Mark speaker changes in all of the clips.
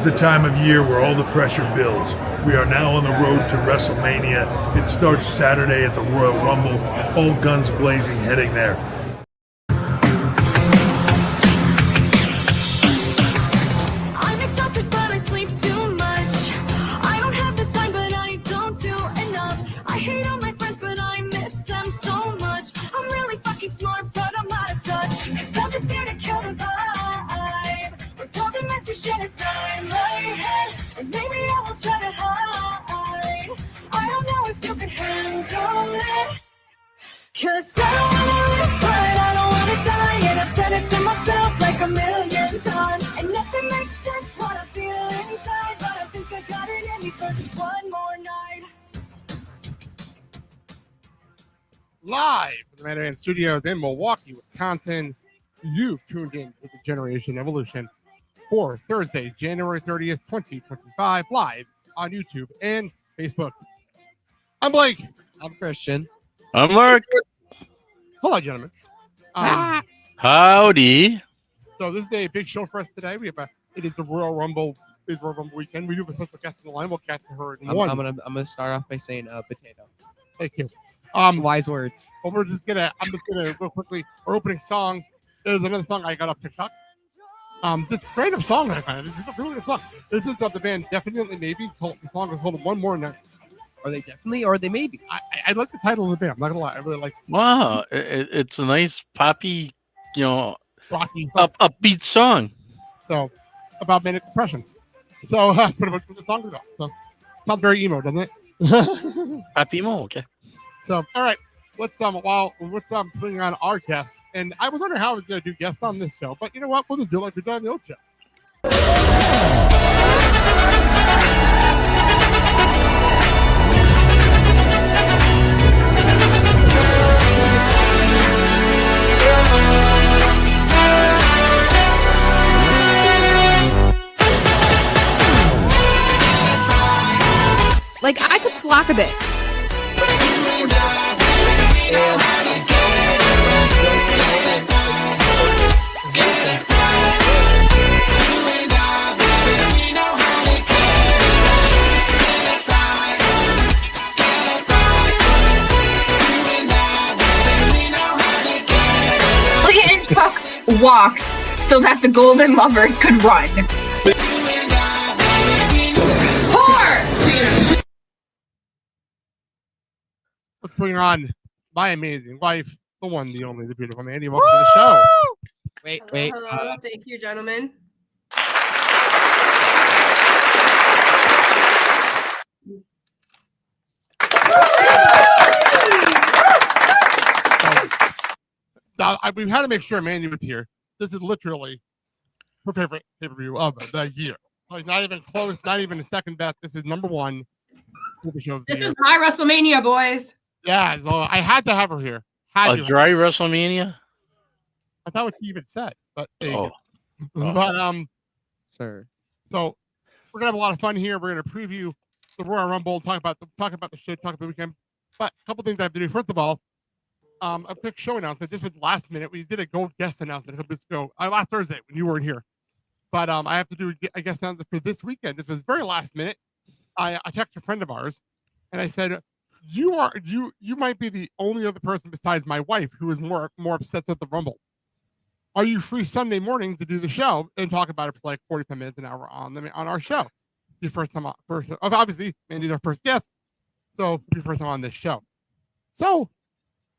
Speaker 1: the time of year where all the pressure builds. We are now on the road to WrestleMania. It starts Saturday at the Royal Rumble. All guns blazing, heading there.
Speaker 2: I'm exhausted, but I sleep too much. I don't have the time, but I don't do enough. I hate all my friends, but I miss them so much. I'm really fucking smart, but I'm out of touch. 'Cause I'm just here to kill the vibe with all the messy shit inside my head. And maybe I will try to hide. I don't know if you can handle it. 'Cause I don't wanna live, but I don't wanna die. And I've said it to myself like a million times. And nothing makes sense what I feel inside. But I think I got it in me for just one more night.
Speaker 3: Live from the Mandarin Studios in Milwaukee, Wisconsin, you've tuned in to the Generation Evolution for Thursday, January 30th, 2025, live on YouTube and Facebook. I'm Blake.
Speaker 4: I'm Christian.
Speaker 5: I'm Mark.
Speaker 3: Hello, gentlemen.
Speaker 5: Howdy.
Speaker 3: So this is a big show for us today. It is the Royal Rumble weekend. We do have a special guest on the line. We'll catch her in one.
Speaker 4: I'm gonna start off by saying potato.
Speaker 3: Thank you.
Speaker 4: Wise words.
Speaker 3: But I'm just gonna real quickly. Our opening song is another song I got off TikTok. This random song I found. This is a really good song. This is of the band Definitely Maybe. The song is called One More Night.
Speaker 4: Are they definitely or are they maybe?
Speaker 3: I like the title of the band. I'm not gonna lie. I really like.
Speaker 5: Wow, it's a nice poppy,
Speaker 3: Rocky song.
Speaker 5: upbeat song.
Speaker 3: So about manic depression. So that's pretty much what the song is about. So sounds very emo, doesn't it?
Speaker 5: Poppy mo, okay.
Speaker 3: So all right, let's putting on our guest. And I was wondering how I was gonna do guests on this show, but you know what? We'll just do it like we've done on the old show.
Speaker 6: Like, I could slack a bit.
Speaker 7: And Puck walked so that the golden lover could run.
Speaker 3: Let's bring on my amazing wife, the one, the only, the beautiful Mandy. Welcome to the show.
Speaker 4: Wait.
Speaker 6: Hello. Thank you, gentlemen.
Speaker 3: We've had to make sure Mandy was here. This is literally her favorite pay-per-view of the year. Like, not even close, not even a second best. This is number one.
Speaker 6: This is my WrestleMania, boys.
Speaker 3: Yeah, so I had to have her here.
Speaker 5: A dry WrestleMania?
Speaker 3: I thought what she even said, but there you
Speaker 5: Oh.
Speaker 3: go. But
Speaker 4: Sir.
Speaker 3: so we're gonna have a lot of fun here. We're gonna preview the Royal Rumble, talk about the show, talk about the weekend. But a couple things I have to do. First of all, a quick show announcement. This was last minute. We did a gold guest announcement a couple weeks ago, last Thursday when you weren't here. But I have to do a guest announcement for this weekend. This was very last minute. I texted a friend of ours, and I said, you might be the only other person besides my wife who is more obsessed with the Rumble. Are you free Sunday morning to do the show and talk about it for like 45 minutes, an hour on our show? Your first time on, obviously, Mandy's our first guest, so your first time on this show. So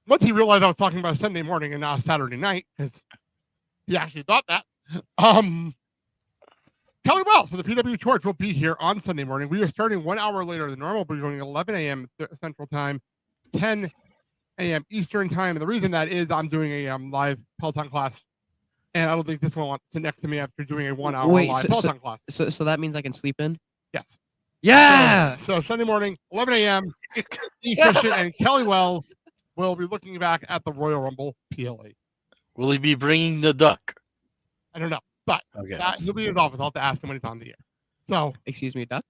Speaker 3: once he realized I was talking about Sunday morning and not Saturday night, because he actually thought that, Kelly Wells from the PW Torch will be here on Sunday morning. We are starting 1 hour later than normal. We're going 11 a.m. Central Time, 10 a.m. Eastern Time. And the reason that is I'm doing a live Peloton class, and I don't think this one wants to sit next to me after doing a 1 hour live Peloton class.
Speaker 4: So that means I can sleep in?
Speaker 3: Yes.
Speaker 4: Yeah.
Speaker 3: So Sunday morning, 11 a.m. E. Christian and Kelly Wells will be looking back at the Royal Rumble PLA.
Speaker 5: Will he be bringing the duck?
Speaker 3: I don't know. But
Speaker 5: Okay.
Speaker 3: he'll be in his office. I'll have to ask him when he's on the air. So,
Speaker 4: Excuse me, duck?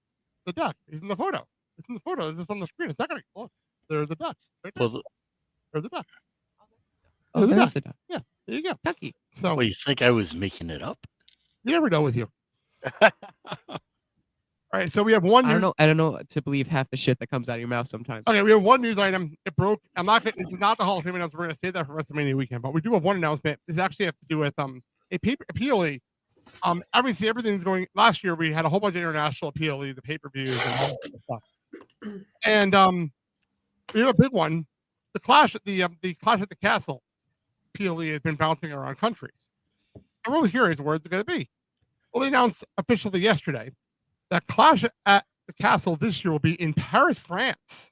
Speaker 3: the duck. He's in the photo. It's in the photo. It's just on the screen. It's not going to look. There's the duck. Right there.
Speaker 5: Well,
Speaker 3: There's the duck.
Speaker 4: Oh,
Speaker 3: There's the
Speaker 4: there's
Speaker 3: duck.
Speaker 4: a duck.
Speaker 3: Yeah, there you go. Ducky. So,
Speaker 5: you think I was making it up?
Speaker 3: you never know with you. All right, so we have one.
Speaker 4: I
Speaker 3: News,
Speaker 4: don't know to believe half the shit that comes out of your mouth sometimes.
Speaker 3: Okay, we have one news item. It broke. I'm not. This is not the Hall of Fame announcement. We're gonna save that for WrestleMania weekend. But we do have one announcement. This actually has to do with a paper PLE. Obviously everything's going. Last year we had a whole bunch of international PLE, the pay-per-views and all that stuff. And we have a big one. The Clash at the Clash at the Castle PLE has been bouncing around countries. I'm really curious where it's going to be. Well, they announced officially yesterday that Clash at the Castle this year will be in Paris, France.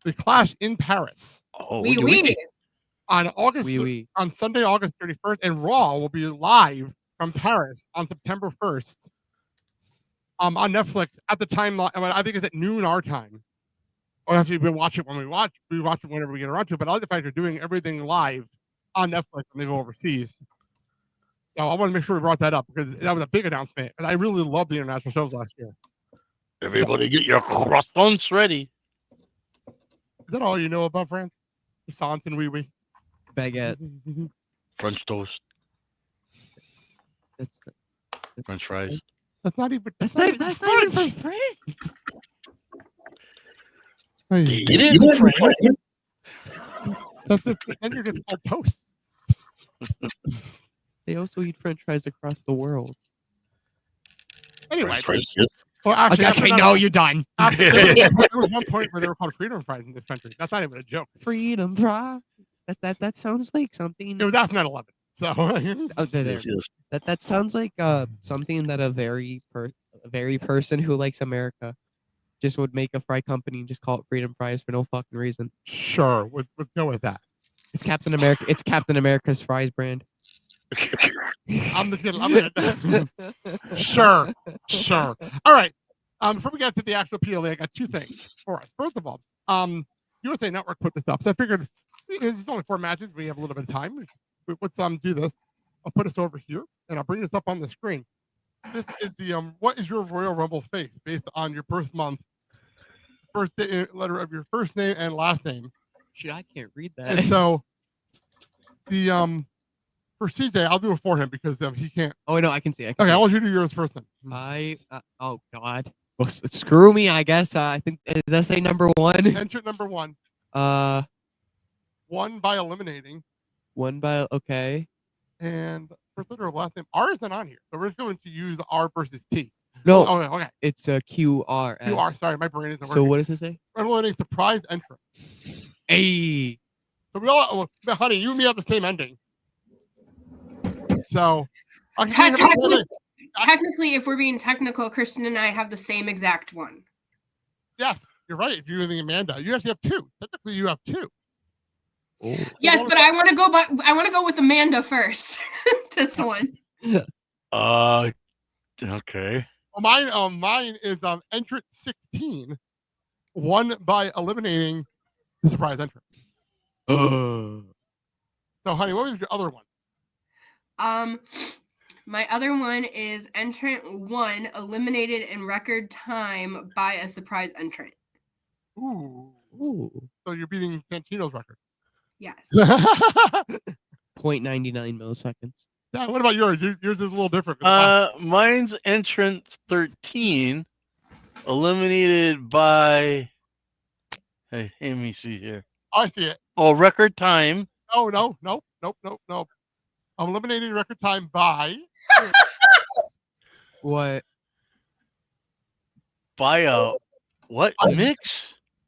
Speaker 3: The Clash in Paris.
Speaker 5: Oh,
Speaker 6: We.
Speaker 3: On on Sunday, August 31st, and Raw will be live from Paris on September 1st. On Netflix at the time. I think it's at noon our time. Or actually, we watch it when we watch it whenever we get around to it. But I like the fact they're doing everything live on Netflix when they go overseas. So I want to make sure we brought that up because that was a big announcement. And I really loved the international shows last year.
Speaker 5: Everybody get your croissants ready.
Speaker 3: Is that all you know about France? Croissants and wee.
Speaker 4: Baguette.
Speaker 5: French toast.
Speaker 4: That's
Speaker 5: French fries.
Speaker 3: That's not even.
Speaker 4: That's not even from France.
Speaker 5: They eat it in French.
Speaker 3: That's just then you're just called toast.
Speaker 4: They also eat French fries across the world.
Speaker 3: Anyway,
Speaker 5: French fries, yes.
Speaker 3: well, actually,
Speaker 4: Okay, no, you're done.
Speaker 3: There was one point where they were called freedom fries in this country. That's not even a joke.
Speaker 4: Freedom fry. That sounds like something.
Speaker 3: It was after 9/11. So
Speaker 4: Oh, there.
Speaker 5: Yes, yes.
Speaker 4: That sounds like something that a very person who likes America just would make a fry company and just call it Freedom Fries for no fucking reason.
Speaker 3: sure, let's go with that.
Speaker 4: It's Captain America. It's Captain America's fries brand.
Speaker 3: I'm just gonna. Sure. All right. Before we get to the actual PLA, I got two things for us. First of all, USA Network put this up, so I figured this is only 4 matches. We have a little bit of time. Let's do this. I'll put us over here, and I'll bring this up on the screen. This is the what is your Royal Rumble faith based on your birth month, first letter of your first name and last name.
Speaker 4: Shit, I can't read
Speaker 3: And
Speaker 4: that.
Speaker 3: so the for CJ, I'll do it for him because he can't.
Speaker 4: Oh no, I can see it.
Speaker 3: Okay, I want you to do yours first then.
Speaker 4: Oh god. Well, screw me, I guess. I think is that say number 1?
Speaker 3: Entrant number 1. 1
Speaker 4: 1
Speaker 3: by eliminating,
Speaker 4: by okay.
Speaker 3: and first letter of last name. R isn't on here, so we're just going to use R versus T.
Speaker 4: No,
Speaker 3: Oh, okay.
Speaker 4: it's QRS.
Speaker 3: QR. Sorry, my brain isn't working.
Speaker 4: So what does it say?
Speaker 3: Eliminating surprise entrant.
Speaker 4: Hey.
Speaker 3: So we all, honey, you and me have the same ending. So
Speaker 6: Technically, if we're being technical, Christian and I have the same exact one.
Speaker 3: yes, you're right. If you're using Amanda, you actually have 2. Technically, you have 2.
Speaker 4: Oh.
Speaker 6: Yes, but I want to go with Amanda first. This one.
Speaker 5: Okay.
Speaker 3: Well, mine is entrant 16, 1 by eliminating the surprise entrant. So, honey, what was your other one?
Speaker 6: My other one is entrant 1 eliminated in record time by a surprise entrant.
Speaker 3: Ooh.
Speaker 4: Ooh.
Speaker 3: So you're beating Santino's record.
Speaker 6: Yes.
Speaker 4: 0.99 milliseconds.
Speaker 3: Yeah, what about yours? Yours is a little different.
Speaker 5: Mine's entrance 13, eliminated by. Hey, let me see here.
Speaker 3: I see it.
Speaker 5: Oh, record time.
Speaker 3: No. I'm eliminating record time by.
Speaker 4: What?
Speaker 5: By a what mix?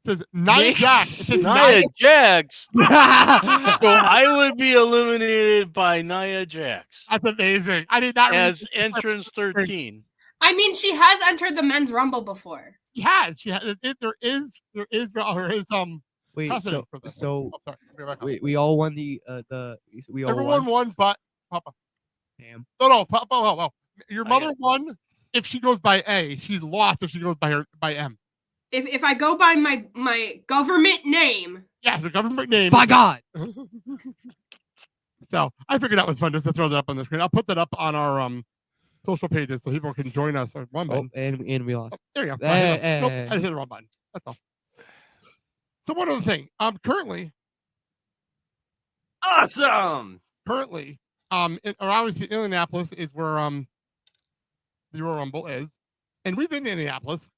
Speaker 3: It says Nia Jax. It says
Speaker 5: Nia Jax. So
Speaker 4: I
Speaker 5: I would be eliminated by Nia Jax
Speaker 3: That's amazing. I did not read
Speaker 5: as
Speaker 3: this.
Speaker 5: entrance 13.
Speaker 6: I mean, she has entered the men's rumble before.
Speaker 3: She has. There is
Speaker 4: Wait,
Speaker 3: precedent for this.
Speaker 4: so
Speaker 3: Oh, sorry. Let me back up.
Speaker 4: we all won we all
Speaker 3: Everyone
Speaker 4: won.
Speaker 3: won, but Papa.
Speaker 4: Damn.
Speaker 3: No, Papa. No. Your
Speaker 5: I
Speaker 3: mother
Speaker 5: got it.
Speaker 3: won if she goes by A. She's lost if she goes by M.
Speaker 6: If I go by my government name,
Speaker 3: Yeah, so government name.
Speaker 4: By God.
Speaker 3: So I figured that was fun just to throw that up on the screen. I'll put that up on our social pages so people can join us. One
Speaker 4: Oh,
Speaker 3: button.
Speaker 4: and we lost.
Speaker 3: There you go.
Speaker 4: Hey,
Speaker 3: Nope,
Speaker 4: hey.
Speaker 3: I hit the wrong button. That's all. So one other thing. Currently,
Speaker 8: Awesome.
Speaker 3: obviously, Indianapolis is where the Royal Rumble is. And we've been to Indianapolis,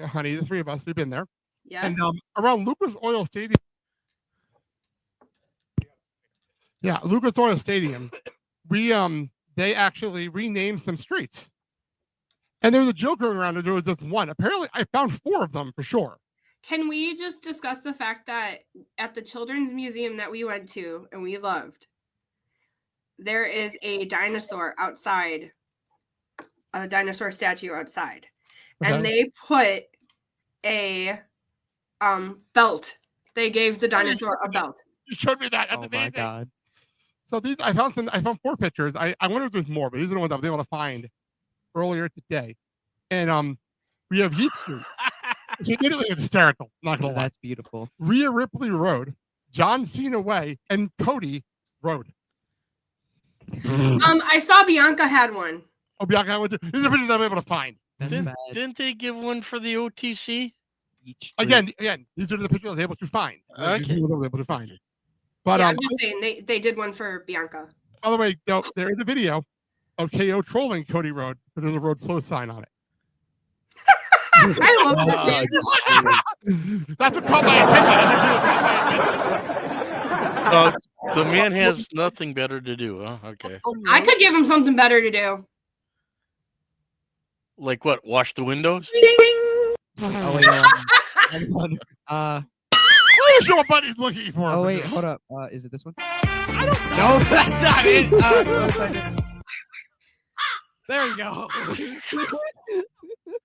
Speaker 3: honey. The three of us, we've been there.
Speaker 6: Yes.
Speaker 3: And around Lucas Oil Stadium. Yeah, Lucas Oil Stadium. They actually renamed some streets. And there was a joke going around that there was just one. Apparently, I found 4 of them for sure.
Speaker 6: Can we just discuss the fact that at the Children's Museum that we went to and we loved, there is a dinosaur outside, a dinosaur statue outside. And
Speaker 3: Okay.
Speaker 6: they put a belt. They gave the dinosaur a belt.
Speaker 3: You showed me that. That's
Speaker 4: Oh
Speaker 3: amazing.
Speaker 4: my god.
Speaker 3: So these, I found 4 pictures. I wonder if there's more, but these are the ones I was able to find earlier today. And we have Yeat Street. She literally was hysterical. Not gonna lie.
Speaker 4: That's beautiful.
Speaker 3: Rhea Ripley Road, John Cena Way, and Cody Road.
Speaker 6: I saw Bianca had one.
Speaker 3: Oh, Bianca, these are pictures I'm able to find.
Speaker 4: That's
Speaker 5: Didn't,
Speaker 4: bad.
Speaker 5: didn't they give one for the OTC?
Speaker 4: Each
Speaker 3: Again, these are the pictures I was able to find. These are the ones I was able to find. But
Speaker 6: Yeah, I'm just saying they did one for Bianca.
Speaker 3: by the way, there is a video of KO trolling Cody Road because there's a road closed sign on it.
Speaker 6: I love it.
Speaker 3: That's what caught my attention.
Speaker 5: The man has nothing better to do, huh? Okay.
Speaker 6: I could give him something better to do.
Speaker 5: Like what? Wash the windows?
Speaker 4: Oh wait, hold on.
Speaker 3: Please show what Buddy's looking for.
Speaker 4: Oh wait, hold up. Is it this one?
Speaker 3: I don't know.
Speaker 4: No, that's not it. 1 second. There you go.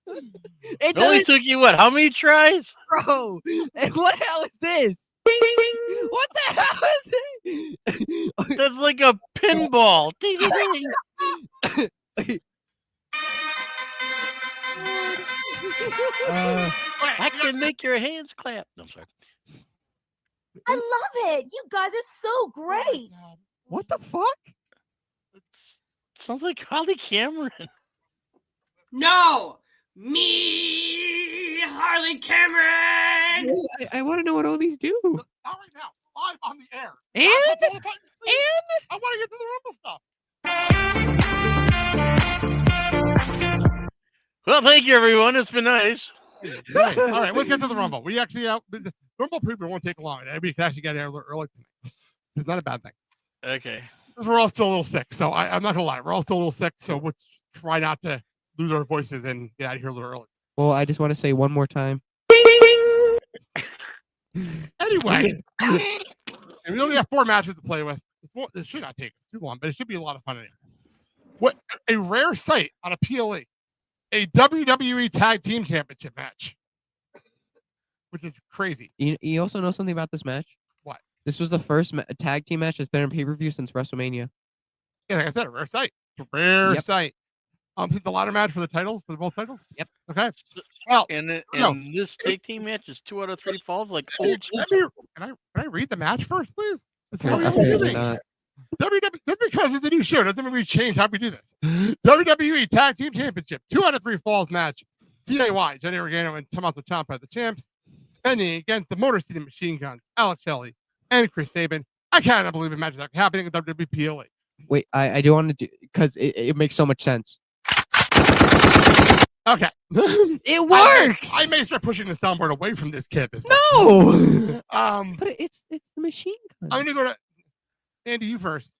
Speaker 4: It
Speaker 5: It only
Speaker 4: doesn't,
Speaker 5: took you what? How many tries?
Speaker 4: bro. And what the hell is this? What the hell is this?
Speaker 5: That's like a pinball. Ding, ding, ding. I can make your hands clap. No, I'm sorry.
Speaker 8: I love it. You guys are so great.
Speaker 4: What the fuck?
Speaker 5: Sounds like Holly Cameron.
Speaker 6: No, me, Harley Cameron.
Speaker 4: I want to know what all these do.
Speaker 3: Not right now. Live on the air.
Speaker 4: And
Speaker 3: Press all the buttons, please. I want to get to the Rumble stuff.
Speaker 5: Well, thank you, everyone. It's been nice.
Speaker 3: Right. All right, let's get to the Rumble. We actually the Rumble preview won't take long. We can actually get there early tonight. It's not a bad thing.
Speaker 5: Okay.
Speaker 3: Because we're all still a little sick. So I'm not gonna lie, we're all still a little sick. So we'll try not to lose our voices and get out of here a little early.
Speaker 4: Well, I just want to say one more time.
Speaker 3: Anyway, and we only have 4 matches to play with. It should not take us too long, but it should be a lot of fun. What a rare sight on a PLE, a WWE Tag Team Championship match, which is crazy.
Speaker 4: You also know something about this match?
Speaker 3: What?
Speaker 4: This was the first tag team match that's been on pay-per-view since WrestleMania.
Speaker 3: Yeah, like I said, a rare sight. It's a rare
Speaker 4: Yep.
Speaker 3: sight. Is the ladder match for the titles, for both titles?
Speaker 4: Yep.
Speaker 3: Okay. Well,
Speaker 5: And
Speaker 3: no.
Speaker 5: this tag team match is 2 out of 3 falls, like old school.
Speaker 3: Can I read the match first, please? That's how we do
Speaker 4: Apparently
Speaker 3: things.
Speaker 4: not.
Speaker 3: WWE, just because it's a new show doesn't mean we change how we do this. WWE Tag Team Championship, 2 out of 3 falls match. DIY, Johnny Organo and Tommaso Ciampa, the champs, defending against the Motor City Machine Guns, Alex Shelley and Chris Sabin. I cannot believe a match is like happening in WWE PLE.
Speaker 4: Wait, I do want to do because it makes so much sense.
Speaker 3: Okay.
Speaker 4: It works.
Speaker 3: I may start pushing the soundboard away from this kid. This
Speaker 4: No.
Speaker 3: point.
Speaker 4: But it's the machine gun.
Speaker 3: I'm gonna go to Andy. You first.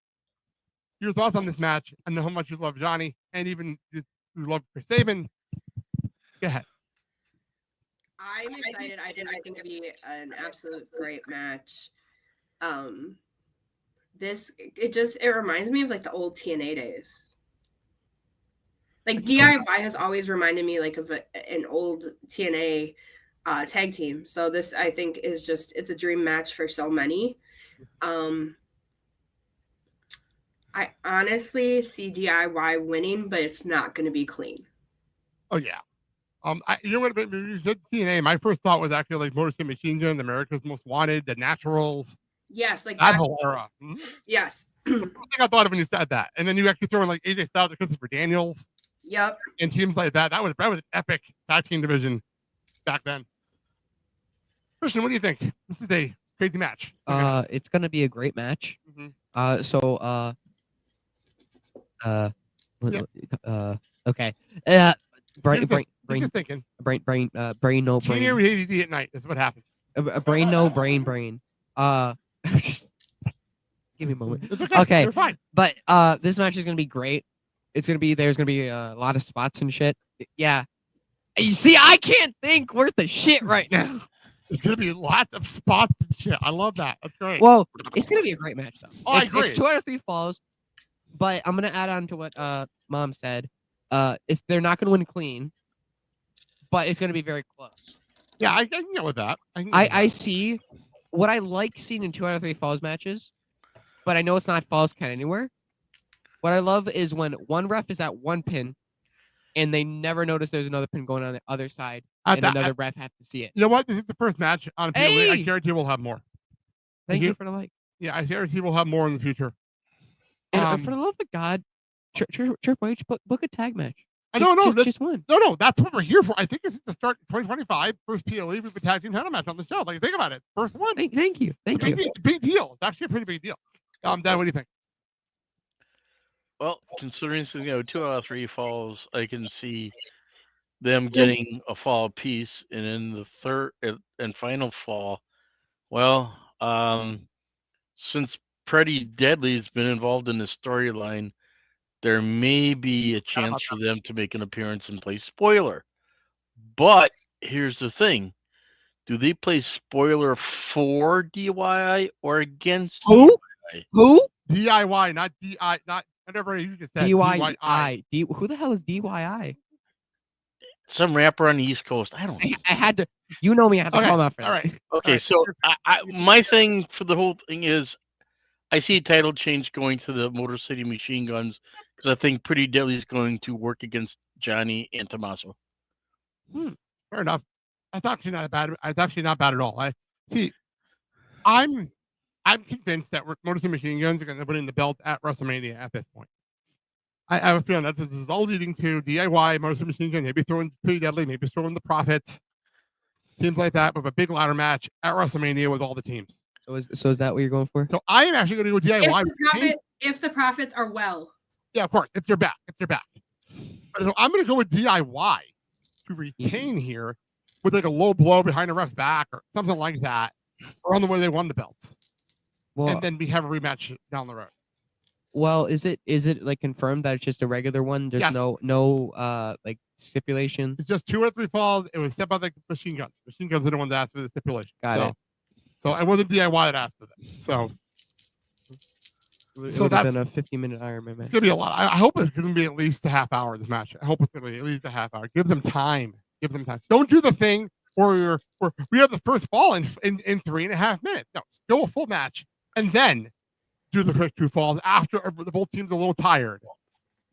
Speaker 3: Your thoughts on this match? I know how much you love Johnny, and even you love Chris Sabin. Go ahead.
Speaker 6: I'm excited. I think it'll be an absolute great match. It reminds me of like the old TNA days. Like DIY has always reminded me like of an old TNA tag team. So this I think is it's a dream match for so many. I honestly see DIY winning, but it's not going to be clean.
Speaker 3: Oh yeah. You know what? When you said TNA, my first thought was actually like Motor City Machine Guns, America's Most Wanted, The Naturals.
Speaker 6: Yes, like
Speaker 3: that whole era.
Speaker 6: Yes.
Speaker 3: The first thing I thought of when you said that, and then you actually throw in like AJ Styles and Christopher Daniels.
Speaker 6: Yep.
Speaker 3: And teams like that. That was an epic tag team division back then. Christian, what do you think? This is a crazy match.
Speaker 4: It's gonna be a great match.
Speaker 3: Mhm.
Speaker 4: Okay. Brain,
Speaker 3: He's
Speaker 4: brain,
Speaker 3: just
Speaker 4: brain,
Speaker 3: thinking.
Speaker 4: brain, no
Speaker 3: Teenage
Speaker 4: brain.
Speaker 3: ADD at night is what happens.
Speaker 4: A brain, no brain. Give me a moment.
Speaker 3: It's okay.
Speaker 4: Okay.
Speaker 3: You're fine.
Speaker 4: But this match is gonna be great. There's gonna be a lot of spots and shit. Yeah. You see, I can't think worth a shit right now.
Speaker 3: There's gonna be lots of spots and shit. I love that. That's great.
Speaker 4: Well, it's gonna be a great match though.
Speaker 3: Oh, I
Speaker 4: It's
Speaker 3: agree.
Speaker 4: 2 out of 3 falls, but I'm gonna add on to what Mom said. They're not gonna win clean, but it's gonna be very close.
Speaker 3: Yeah, I can get with that.
Speaker 4: I see what I like seeing in 2 out of 3 falls matches, but I know it's not falls count anywhere. What I love is when one ref is at one pin and they never notice there's another pin going on the other side, and another ref have to see it.
Speaker 3: You know what? This is the first match on PLE. I
Speaker 4: Hey!
Speaker 3: guarantee we'll have more.
Speaker 4: Thank you for the like.
Speaker 3: Yeah, I guarantee we'll have more in the future.
Speaker 4: And for the love of God, Triple H, book a tag match. Just one.
Speaker 3: No, that's what we're here for. I think this is the start 2025 first PLE. We've been tag team title match on the show. Like, think about it. First one.
Speaker 4: Thank you.
Speaker 3: It's a big deal. It's actually a pretty big deal. Dad, what do you think?
Speaker 5: Well, considering 2 out of 3 falls, I can see them getting a fall piece, and in the third and final fall, well, since Pretty Deadly's been involved in the storyline, there may be a chance for them to make an appearance and play spoiler. But here's the thing: do they play spoiler for DIY or against
Speaker 4: Who?
Speaker 5: DIY?
Speaker 4: Who?
Speaker 3: DIY, not DI, not whatever you just said.
Speaker 4: DYI. Who the hell is DYI?
Speaker 5: Some rapper on the East Coast. I don't know.
Speaker 4: I had to. You know me. I had to call him out for that.
Speaker 3: All right.
Speaker 5: Okay, so my thing for the whole thing is, I see a title change going to the Motor City Machine Guns because I think Pretty Deadly is going to work against Johnny and Tommaso.
Speaker 3: Fair enough. That's actually not bad. It's actually not bad at all. I'm convinced that Motor City Machine Guns are going to win the belt at WrestleMania at this point. I have a feeling that this is all leading to DIY, Motor City Machine Guns, maybe throwing Pretty Deadly, maybe throwing the Profits, teams like that, with a big ladder match at WrestleMania with all the teams.
Speaker 4: So is that what you're going for?
Speaker 3: So I am actually going to go DIY.
Speaker 6: If the Profits are well.
Speaker 3: Yeah, of course. It's their back. But so I'm going to go with DIY to retain here with like a low blow behind the ref's back or something like that, or on the way they won the belts.
Speaker 4: Well,
Speaker 3: and then we have a rematch down the road.
Speaker 4: Well, is it like confirmed that it's just a regular one? There's
Speaker 3: Yes.
Speaker 4: no like stipulation.
Speaker 3: It's just 2 or 3 falls. It was set by the Machine Guns. Machine Guns are the ones that asked for the stipulation.
Speaker 4: Got it.
Speaker 3: So it wasn't DIY that asked for this. So
Speaker 4: It would have been a 50-minute Iron Man match.
Speaker 3: it's gonna be a lot. I hope it's gonna be at least a half hour. This match. I hope it's gonna be at least a half hour. Give them time. Don't do the thing where we have the first fall in 3.5 minutes. No, go a full match and then do the quick 2 falls after the both teams are a little tired.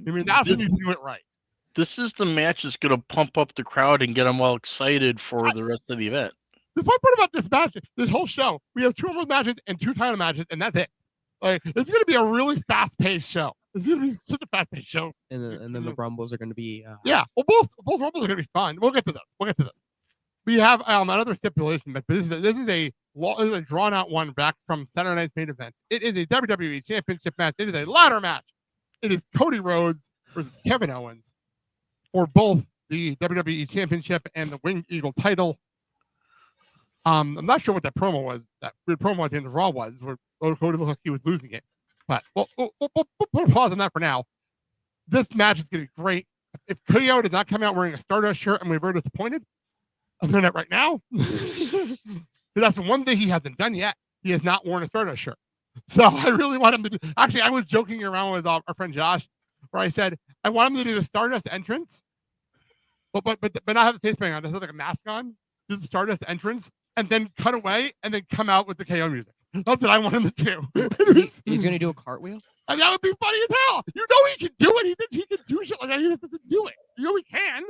Speaker 3: I mean, that's when you do it right.
Speaker 5: This is the match that's going to pump up the crowd and get them all excited for the rest of the event.
Speaker 3: The fun part about this match, this whole show, we have 2 of those matches and 2 title matches, and that's it. Like, it's going to be a really fast-paced show. It's going to be such a fast-paced show.
Speaker 4: And then the Rumbles are going to be.
Speaker 3: Yeah, well, both Rumbles are going to be fun. We'll get to this. We have another stipulation, but this is a drawn-out one back from Saturday night's main event. It is a WWE Championship match. It is a ladder match. It is Cody Rhodes versus Kevin Owens for both the WWE Championship and the Winged Eagle title. I'm not sure what that promo was. That weird promo at the end of Raw was where Cody looked like he was losing it. But we'll put a pause on that for now. This match is going to be great. If KO did not come out wearing a Stardust shirt, I'm very disappointed. I'm doing it right now. That's the one thing he hasn't done yet. He has not worn a Stardust shirt. So I really want him to do. Actually, I was joking around with our friend Josh, where I said I want him to do the Stardust entrance, but not have the face paint on. Just have like a mask on, do the Stardust entrance, and then cut away, and then come out with the KO music. That's what I want him to do.
Speaker 4: He's going to do a cartwheel?
Speaker 3: And that would be funny as hell. You know he can do it. He thinks he can do shit like that. He just doesn't do it. You know he can.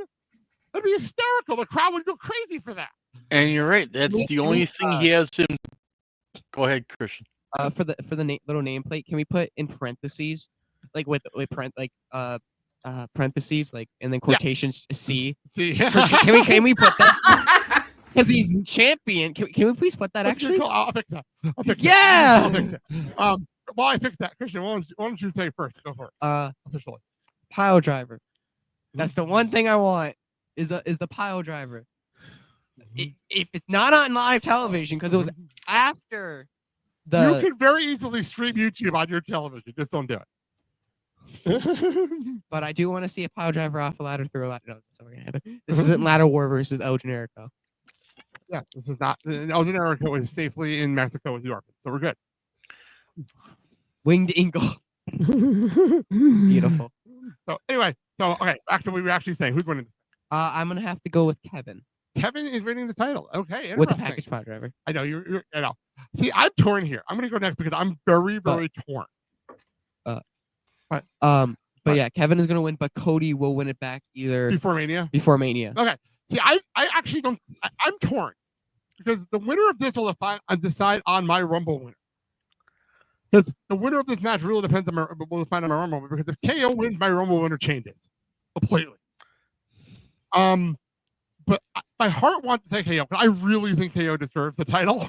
Speaker 3: That'd be hysterical. The crowd would go crazy for that.
Speaker 5: And you're right. That's the only thing he has him. Go ahead, Christian.
Speaker 4: For the little nameplate, can we put in parentheses, like with parentheses, like and then quotations C?
Speaker 3: See,
Speaker 4: can we put that? Because he's champion. Can we please put that? Actually,
Speaker 3: I'll fix that.
Speaker 4: Yeah.
Speaker 3: I'll fix it. While I fix that, Christian, why don't you say first? Go for it.
Speaker 4: Uh,
Speaker 3: Officially.
Speaker 4: pile driver. That's the one thing I want. is the pile driver. If it's not on live television, because it was after
Speaker 3: You
Speaker 4: the,
Speaker 3: can very easily stream YouTube on your television. Just don't do it.
Speaker 4: but I do want to see a pile driver off a ladder through a ladder. No, that's not gonna happen. This isn't Ladder War versus El Generico.
Speaker 3: Yeah, this is not. El Generico is safely in Mexico with the orphans, so we're good.
Speaker 4: Winged Eagle. Beautiful.
Speaker 3: So anyway, okay, back to what we were actually saying. Who's winning?
Speaker 4: I'm gonna have to go with Kevin
Speaker 3: Kevin is winning the title. Okay,
Speaker 4: with the
Speaker 3: interesting.
Speaker 4: package pile driver.
Speaker 3: I know you're. I know. See, I'm torn here. I'm gonna go next because I'm very torn.
Speaker 4: But yeah, Kevin is gonna win, but Cody will win it back either
Speaker 3: Before Mania.
Speaker 4: Okay.
Speaker 3: See, I actually don't. I'm torn because the winner of this will decide on my Rumble winner. Because the winner of this match really depends on will define on my Rumble winner. Because if KO wins, my Rumble winner changes completely. But my heart wants to say KO. But I really think KO deserves the title.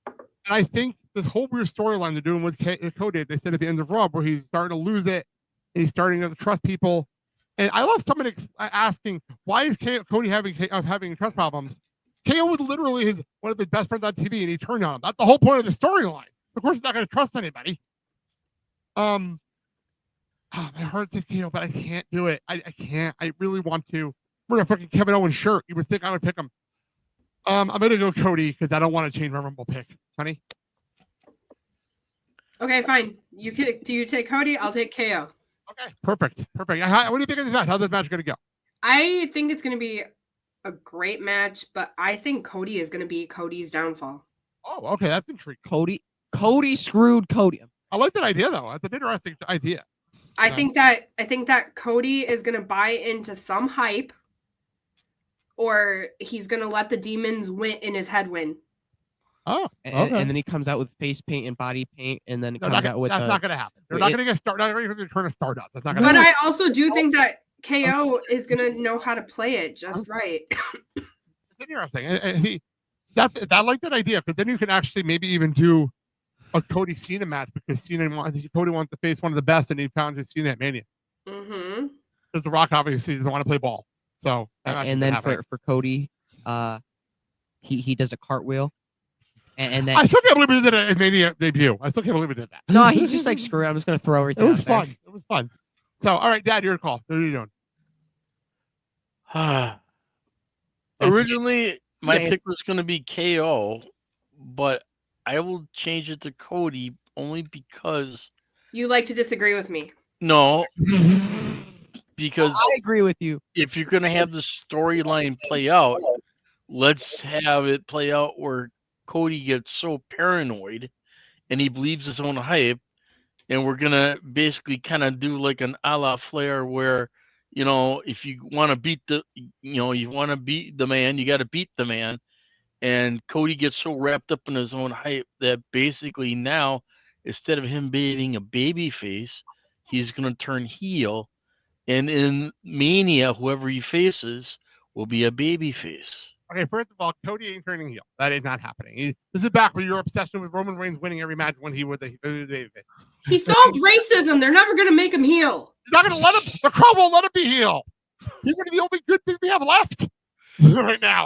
Speaker 3: And I think this whole weird storyline they're doing with Cody, they said at the end of Raw, where he's starting to lose it, and he's starting to trust people. And I love someone asking, why is Cody having trust problems? KO was literally one of his best friends on TV, and he turned on him. That's the whole point of the storyline. Of course, he's not going to trust anybody. My heart says KO, but I can't do it. I can't. I really want to. We're a freaking Kevin Owens shirt. You would think I would pick him. I'm going to go Cody because I don't want to change my Rumble pick. Honey?
Speaker 6: Okay, fine. Do you take Cody? I'll take KO.
Speaker 3: Okay, perfect. What do you think of this match? How's this match going to go?
Speaker 6: I think it's going to be a great match, but I think Cody is going to be Cody's downfall.
Speaker 3: Oh, okay. That's intriguing.
Speaker 4: Cody screwed Cody.
Speaker 3: I like that idea, though. That's an interesting idea.
Speaker 6: I think that Cody is going to buy into some hype, or he's going to let the demons win in his head win.
Speaker 3: Oh,
Speaker 4: okay.
Speaker 3: and
Speaker 4: then he comes out with face paint and body paint, and then
Speaker 3: that's not going to happen. They're not going to get started. Not going to return a Stardust. That's not going to.
Speaker 6: But I also do think that KO is going to know how to play it just right.
Speaker 3: It's interesting. I like that idea because then you can actually maybe even do a Cody Cena match because Cody wants to face one of the best, and he found his Cena at Mania.
Speaker 6: Mm-hmm.
Speaker 3: Because The Rock obviously doesn't want to play ball. So
Speaker 4: and then for Cody, he does a cartwheel. And then
Speaker 3: I still can't believe he did a Mania debut. I still can't believe he did that.
Speaker 4: No, he just like screw it. I'm just gonna throw everything.
Speaker 3: It was fun. It was fun. So, all right, Dad, your call. What are you doing?
Speaker 5: Originally, my pick was going to be KO, but I will change it to Cody only because
Speaker 6: you like to disagree with me.
Speaker 5: No, because
Speaker 4: I agree with you.
Speaker 5: If you're going to have the storyline play out, let's have it play out where Cody gets so paranoid and he believes his own hype, and we're gonna basically kind of do like an a la Flair where, if you want to beat the man, you got to beat the man, and Cody gets so wrapped up in his own hype that basically now, instead of him being a baby face, he's gonna turn heel, and in Mania, whoever he faces will be a baby face.
Speaker 3: Okay, first of all, Cody ain't turning heel. That is not happening. This is back when your obsession with Roman Reigns winning every match when he was the babyface.
Speaker 6: He solved racism. They're never going to make him heel.
Speaker 3: He's not going to let him. The crowd won't let him be heel. He's going to be the only good thing we have left right now.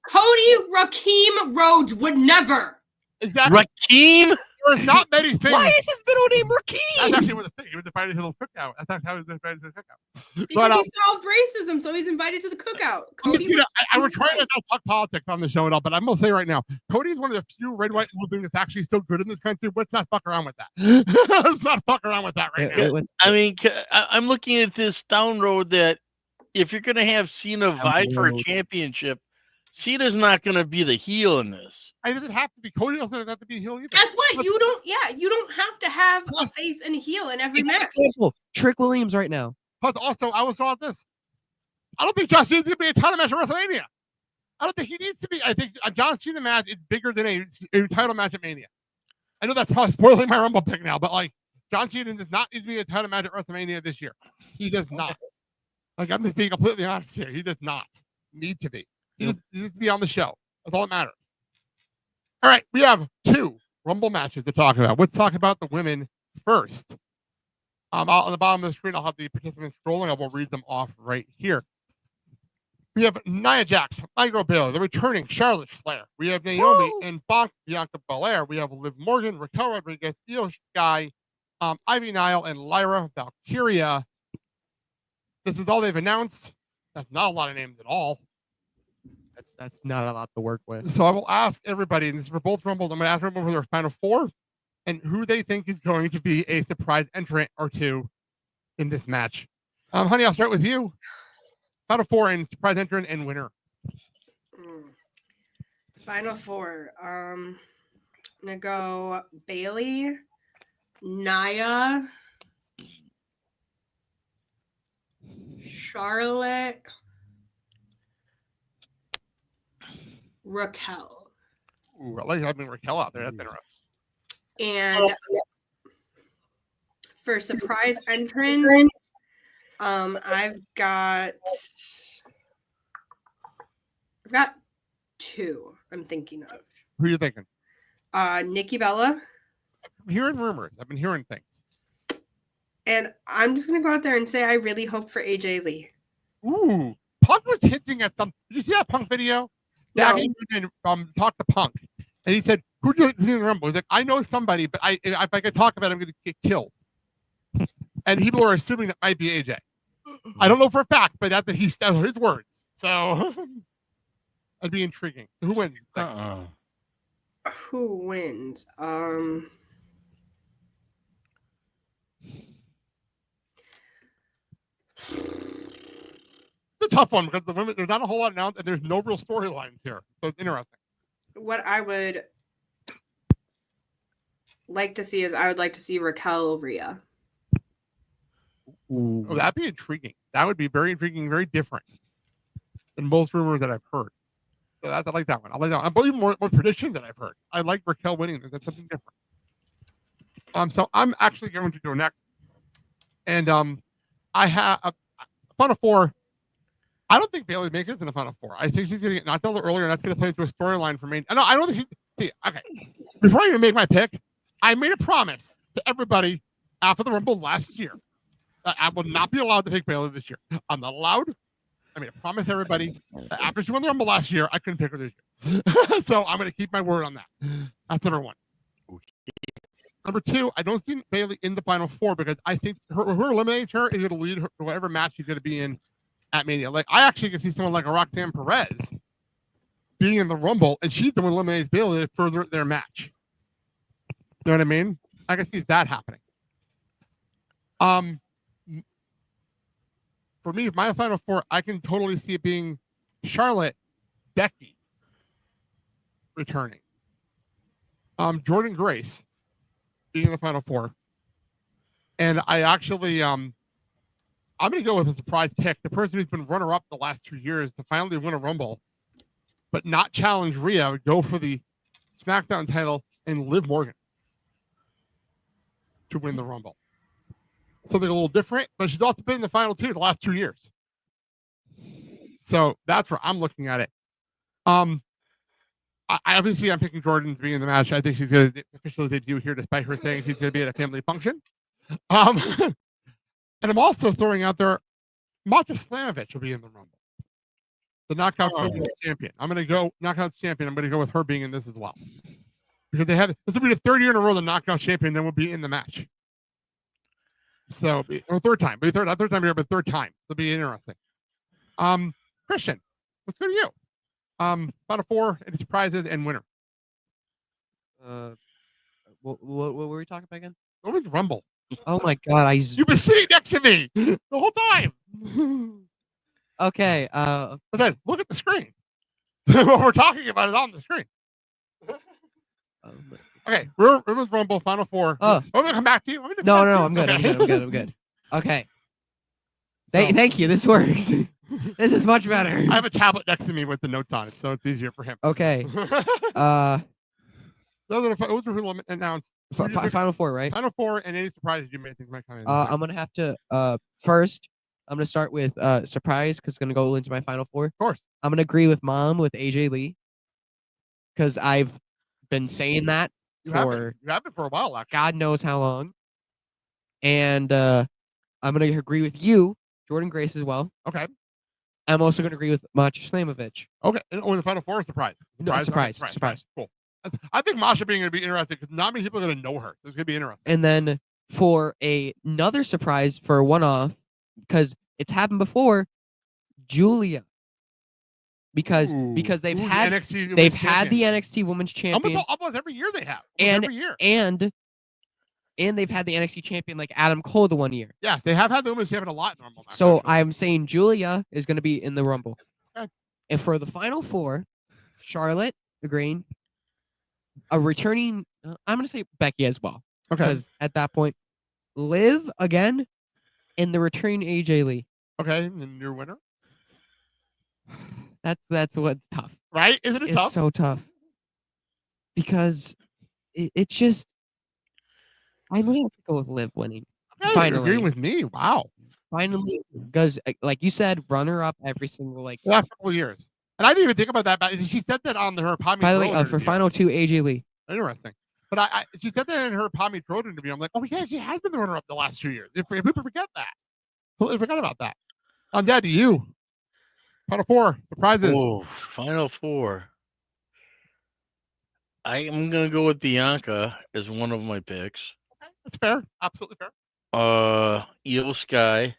Speaker 6: Cody Rakeem Rhodes would never.
Speaker 3: Exactly.
Speaker 5: Rakeem?
Speaker 3: There's not many things.
Speaker 4: Why is his middle name Rakeem?
Speaker 3: That's actually what the thing. He was invited to the cookout. That's how he was invited to the cookout.
Speaker 6: Because he solved racism, so he's invited to the cookout.
Speaker 3: I would try not to talk politics on the show at all, but I'm going to say right now, Cody is one of the few red, white, and blue things that's actually still good in this country. Let's not fuck around with that. Let's not fuck around with that right now.
Speaker 5: I mean, I'm looking at this down road that if you're going to have Cena vie for a championship, Cena's not going to be the heel in this.
Speaker 3: It doesn't have to be. Cody doesn't have to be heel either.
Speaker 6: Guess what? You don't have to have a face and a heel in every match.
Speaker 4: Example, Trick Williams right now.
Speaker 3: Plus, also, I was saw this. I don't think John Cena's going to be a title match at WrestleMania. I don't think he needs to be. I think a John Cena match is bigger than a title match at Mania. I know that's probably spoiling my Rumble pick now, but John Cena does not need to be a title match at WrestleMania this year. He does not. I'm just being completely honest here. He does not need to be. He needs to be on the show. That's all that matters. All right, we have 2 Rumble matches to talk about. Let's talk about the women first. On the bottom of the screen, I'll have the participants scrolling. I will read them off right here. We have Nia Jax, Micro Bill, the returning Charlotte Flair. We have Naomi
Speaker 8: Woo!
Speaker 3: and Bianca Belair. We have Liv Morgan, Raquel Rodriguez, Io Sky, Ivy Nile, and Lyra Valkyria. This is all they've announced. That's not a lot of names at all.
Speaker 4: That's not a lot to work with.
Speaker 3: So I will ask everybody, and this is for both Rumbles, I'm going to ask everyone for their final four and who they think is going to be a surprise entrant or two in this match. Honey, I'll start with you. Final four and surprise entrant and winner.
Speaker 6: Final four. I'm gonna go Bailey, Nia, Charlotte, Raquel.
Speaker 3: Ooh, I like having Raquel out there. That's been rough.
Speaker 6: And for surprise entrance, I've got two I'm thinking of.
Speaker 3: Who are you thinking?
Speaker 6: Nikki Bella.
Speaker 3: I'm hearing rumors. I've been hearing things.
Speaker 6: And I'm just gonna go out there and say I really hope for AJ Lee.
Speaker 3: Ooh, Punk was hinting at something. Did you see that Punk video? Yeah,
Speaker 6: No.
Speaker 3: he talked to Punk, and he said, "Who's in the Rumble?" He's like, "I know somebody, but if I could talk about it, I'm going to get killed." And people are assuming that might be AJ. I don't know for a fact, but that's his words. So that'd be intriguing. Who wins?
Speaker 6: Who wins?
Speaker 3: It's a tough one because the women, there's not a whole lot announced, and there's no real storylines here, so it's interesting.
Speaker 6: What I would like to see is I would like to see Raquel Rhea.
Speaker 3: Oh, that'd be intriguing. That would be very intriguing, very different than most rumors that I've heard. So I like that one. I like that one. I believe more predictions that I've heard. I like Raquel winning. That's something different. So I'm actually going to go next, and I have a final four. I don't think Bailey makes it in the final four. I think she's going to get knocked out earlier, and that's going to play into a storyline for me. No, I don't think she's. See, okay. Before I even make my pick, I made a promise to everybody after the Rumble last year that I will not be allowed to pick Bailey this year. I'm not allowed. I made a promise to everybody that after she won the Rumble last year, I couldn't pick her this year. So I'm going to keep my word on that. That's number one. Number two, I don't see Bailey in the final four because I think who eliminates her is going to lead her to whatever match she's going to be in at Mania. Like, I actually can see someone like a Roxanne Perez being in the Rumble, and she's the one who eliminates Bailey to further their match. You know what I mean? I can see that happening. For me, my final four, I can totally see it being Charlotte, Becky returning, Jordan Grace being in the final four, and I actually I'm going to go with a surprise pick. The person who's been runner-up the last 2 years to finally win a Rumble, but not challenge Rhea, go for the SmackDown title, and Liv Morgan to win the Rumble. Something a little different, but she's also been in the final two the last 2 years. So that's where I'm looking at it. I obviously I'm picking Jordan to be in the match. I think she's going to officially debut here, despite her saying she's going to be at a family function. And I'm also throwing out there, Masha Slamovich will be in the Rumble, the Knockout champion. I'm going to go Knockout champion. I'm going to go with her being in this as well, because this will be the third year in a row the Knockout champion then will be in the match. So, or third time, but not third time here, but third time. It'll be interesting. Christian, let's go to you. Final four, any surprises and winner.
Speaker 4: What were we talking about again?
Speaker 3: What was Rumble?
Speaker 4: Oh my god,
Speaker 3: You've been sitting next to me the whole time.
Speaker 4: Okay.
Speaker 3: But then look at the screen. What we're talking about is on the screen. Okay, Rumble Rumble Final Four.
Speaker 4: Oh.
Speaker 3: I'm gonna come back to you.
Speaker 4: No, I'm good. Okay. I'm good. Okay. Thank you. This works. This is much better.
Speaker 3: I have a tablet next to me with the notes on it, so it's easier for him.
Speaker 4: Okay.
Speaker 3: Those are who announced.
Speaker 4: Final four, right?
Speaker 3: Final four, and any surprises you may think might come in.
Speaker 4: I'm gonna have to first. I'm gonna start with surprise because it's gonna go into my final four.
Speaker 3: Of course.
Speaker 4: I'm gonna agree with Mom with AJ Lee because I've been saying that
Speaker 3: you have been for a while, actually.
Speaker 4: God knows how long. And I'm gonna agree with you, Jordan Grace, as well.
Speaker 3: Okay.
Speaker 4: I'm also going to agree with Macha Slamovich.
Speaker 3: Okay, and the final four surprise.
Speaker 4: No,
Speaker 3: Okay,
Speaker 4: surprise.
Speaker 3: Cool. I think Masha being going to be interesting because not many people are going to know her. So it's going to be interesting.
Speaker 4: And then for another surprise for a one-off, because it's happened before, Julia. Because they've had the NXT Women's Champion.
Speaker 3: Almost every year they have.
Speaker 4: And they've had the NXT Champion like Adam Cole the one year.
Speaker 3: Yes, they have had the Women's Champion a lot in Rumble match.
Speaker 4: So I'm saying Julia is going to be in the Rumble.
Speaker 3: Okay.
Speaker 4: And for the final four, Charlotte, agreeing. A returning, I'm going to say Becky as well.
Speaker 3: Okay.
Speaker 4: Because at that point, Liv again, and the returning AJ Lee.
Speaker 3: Okay, and your winner?
Speaker 4: That's what tough.
Speaker 3: Right? Isn't it tough?
Speaker 4: It's so tough. Because it's just, I'm going to go with Liv winning.
Speaker 3: Okay,
Speaker 4: finally.
Speaker 3: you're agreeing with me. Wow.
Speaker 4: Finally, because like you said, runner up every single
Speaker 3: the last couple of years. And I didn't even think about that, but she said that on her Pommy.
Speaker 4: By the way, for final two, AJ Lee.
Speaker 3: Interesting. But she said that in her Pommy Throat interview. I'm like, oh yeah, she has been the runner up the last 2 years. If people forget that, I forgot about that. Dad, to you. Final four surprises.
Speaker 5: Oh, final four. I am gonna go with Bianca as one of my picks.
Speaker 3: Okay, that's fair. Absolutely fair.
Speaker 5: Io Sky,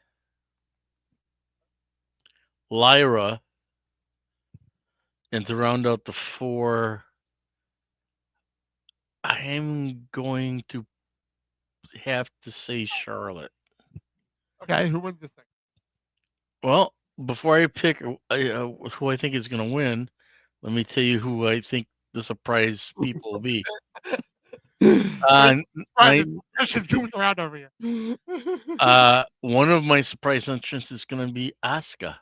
Speaker 5: Lyra, and to round out the four, I'm going to have to say Charlotte.
Speaker 3: Okay, who wins this thing?
Speaker 5: Well, before I pick who I think is going to win, let me tell you who I think the surprise people will be.
Speaker 3: Christian's goofing around over here.
Speaker 5: One of my surprise entrants is going to be Asuka.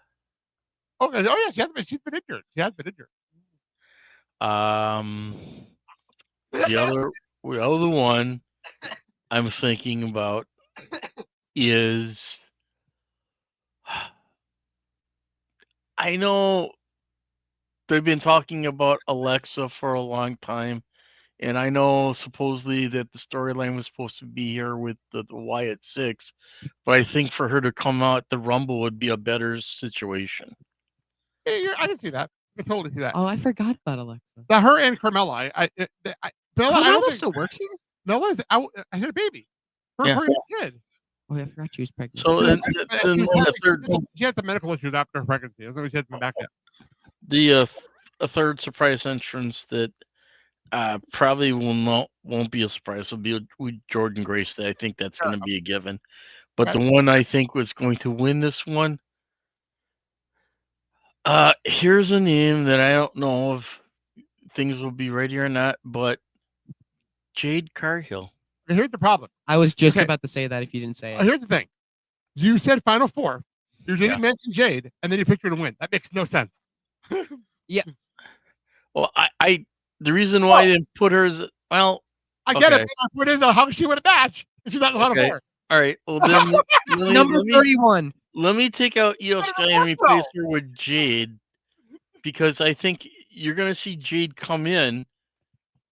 Speaker 3: Okay. Oh yeah, she's been injured. She has been injured.
Speaker 5: The other one I'm thinking about is, I know they've been talking about Alexa for a long time, and I know supposedly that the storyline was supposed to be here with the Wyatt Six, but I think for her to come out the Rumble would be a better situation.
Speaker 3: Yeah, I can see that. I can totally see that.
Speaker 4: Oh, I forgot about Alexa.
Speaker 3: Now, her and Carmella. Bella, I don't think
Speaker 4: still works here.
Speaker 3: Bella's I had a baby. Her kid.
Speaker 4: Oh, yeah, I forgot she was pregnant.
Speaker 5: So then
Speaker 3: she had some medical issues after her pregnancy. That's why she hasn't been back yet.
Speaker 5: The a third surprise entrance that probably won't be a surprise. Will be with Jordan Grace. I think that's going to be a given. But the one I think was going to win this one. Here's a name that I don't know if things will be ready or not, but Jade Cargill.
Speaker 3: Here's the problem.
Speaker 4: I was just about to say that if you didn't say it.
Speaker 3: Here's the thing. You said final four. You didn't mention Jade, and then you picked her to win. That makes no sense.
Speaker 4: Yeah.
Speaker 5: Well, the reason why I didn't put her is, well,
Speaker 3: I get it. But it is how could she win a match if she's not in the final four?
Speaker 5: All right. Well, then
Speaker 4: number 31.
Speaker 5: Let me take out Io Sky and replace her with Jade, because I think you're going to see Jade come in.